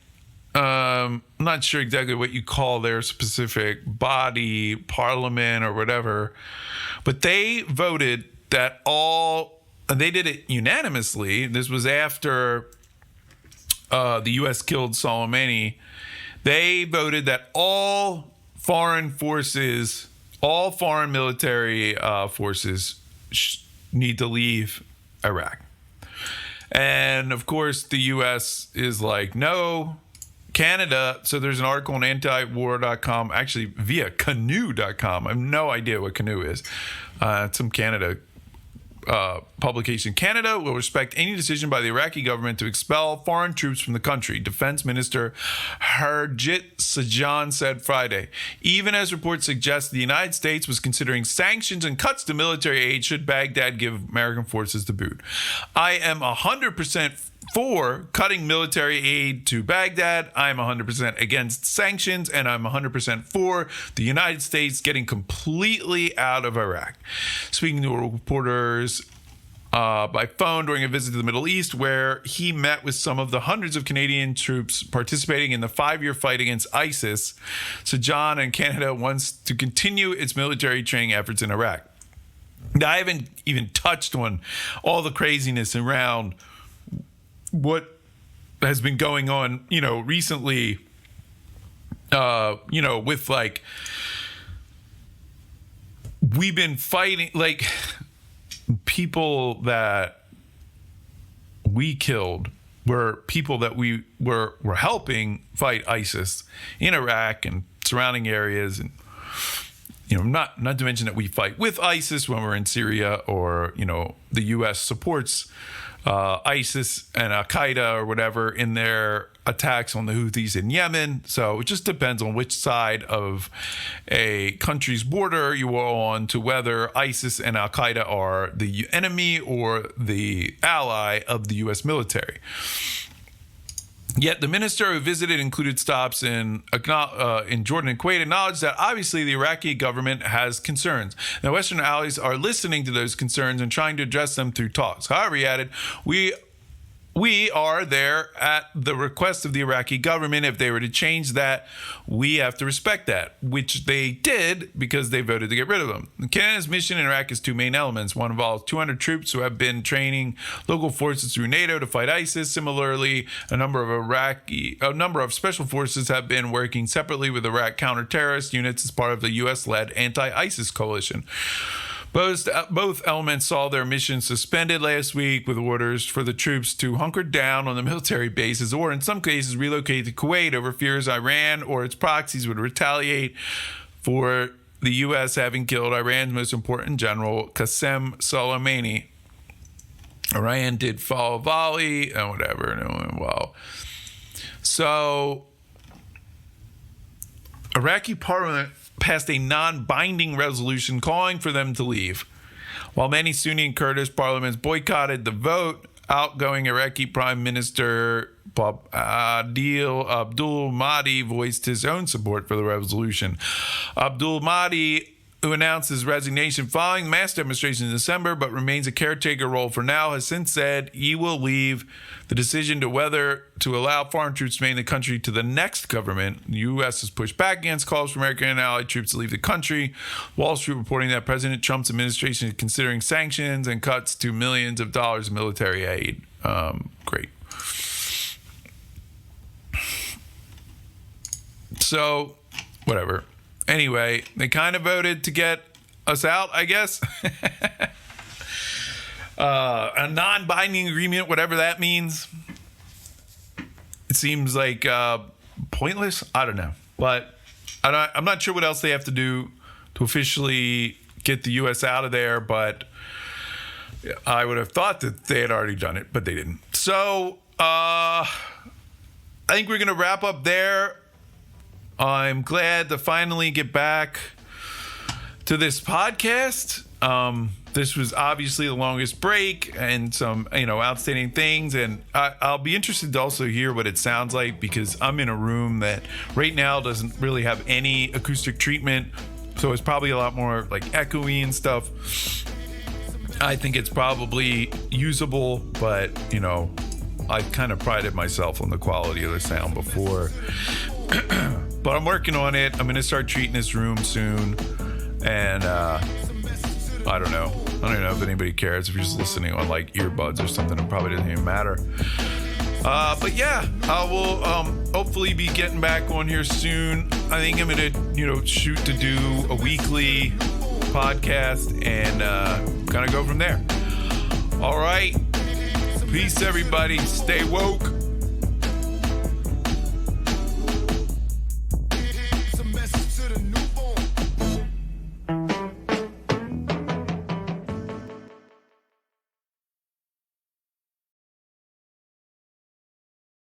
I'm not sure exactly what you call their specific body, parliament or whatever, but they voted that they did it unanimously. This was after the U.S. killed Soleimani. They voted that all foreign military forces need to leave Iraq. And of course, the U.S. is like, no. Canada, so there's an article on antiwar.com, actually via canoe.com. I have no idea what canoe is. It's some Canada publication. Canada will respect any decision by the Iraqi government to expel foreign troops from the country, Defense Minister Harjit Sajjan said Friday, even as reports suggest the United States was considering sanctions and cuts to military aid should Baghdad give American forces the boot. I am 100% for cutting military aid to Baghdad. I'm 100% against sanctions, and I'm 100% for the United States getting completely out of Iraq. Speaking to reporters by phone during a visit to the Middle East, where he met with some of the hundreds of Canadian troops participating in the 5-year fight against ISIS, Sajjan and Canada wants to continue its military training efforts in Iraq. Now, I haven't even touched on all the craziness around what has been going on, recently, with like, we've been fighting, like, people that we killed were people that we were helping fight ISIS in Iraq and surrounding areas. And, not to mention that we fight with ISIS when we're in Syria, or, the U.S. supports ISIS and Al-Qaeda or whatever in their attacks on the Houthis in Yemen. So it just depends on which side of a country's border you are on to whether ISIS and Al-Qaeda are the enemy or the ally of the U.S. military. Yet the minister who visited included stops in Jordan and Kuwait acknowledged that obviously the Iraqi government has concerns. Now, Western allies are listening to those concerns and trying to address them through talks. However, he added, we are there at the request of the Iraqi government. If they were to change that, we have to respect that, which they did because they voted to get rid of them. Canada's mission in Iraq has two main elements. One involves 200 troops who have been training local forces through NATO to fight ISIS. Similarly, a number of special forces have been working separately with Iraq counter-terrorist units as part of the U.S.-led anti-ISIS coalition. Both elements saw their mission suspended last week with orders for the troops to hunker down on the military bases or in some cases relocate to Kuwait over fears Iran or its proxies would retaliate for the U.S. having killed Iran's most important general, Qasem Soleimani. Iran did follow volley and whatever. And it went well. So, Iraqi parliament passed a non-binding resolution calling for them to leave. While many Sunni and Kurdish parliaments boycotted the vote, outgoing Iraqi Prime Minister Adil Abdul Mahdi voiced his own support for the resolution. Abdul Mahdi, who announced his resignation following mass demonstrations in December but remains a caretaker role for now, has since said he will leave. The decision to whether to allow foreign troops to remain in the country to the next government. The U.S. has pushed back against calls for American and allied troops to leave the country. Wall Street reporting that President Trump's administration is considering sanctions and cuts to millions of dollars in military aid. Great. So, whatever. Anyway, they kind of voted to get us out, I guess. A non-binding agreement, whatever that means. It seems like pointless. I don't know. But I'm not sure what else they have to do to officially get the U.S. out of there. But I would have thought that they had already done it, but they didn't. So I think we're going to wrap up there. I'm glad to finally get back to this podcast. This was obviously the longest break and some, outstanding things. And I'll be interested to also hear what it sounds like because I'm in a room that right now doesn't really have any acoustic treatment. So it's probably a lot more like echoey and stuff. I think it's probably usable, but, I kind of prided myself on the quality of the sound before. But I'm working on it. I'm going to start treating this room soon. And I don't know. I don't know if anybody cares. If you're just listening on like earbuds or something, it probably doesn't even matter. But yeah, I will hopefully be getting back on here soon. I think I'm going to, shoot to do a weekly podcast and kind of go from there. All right. Peace, everybody. Stay woke.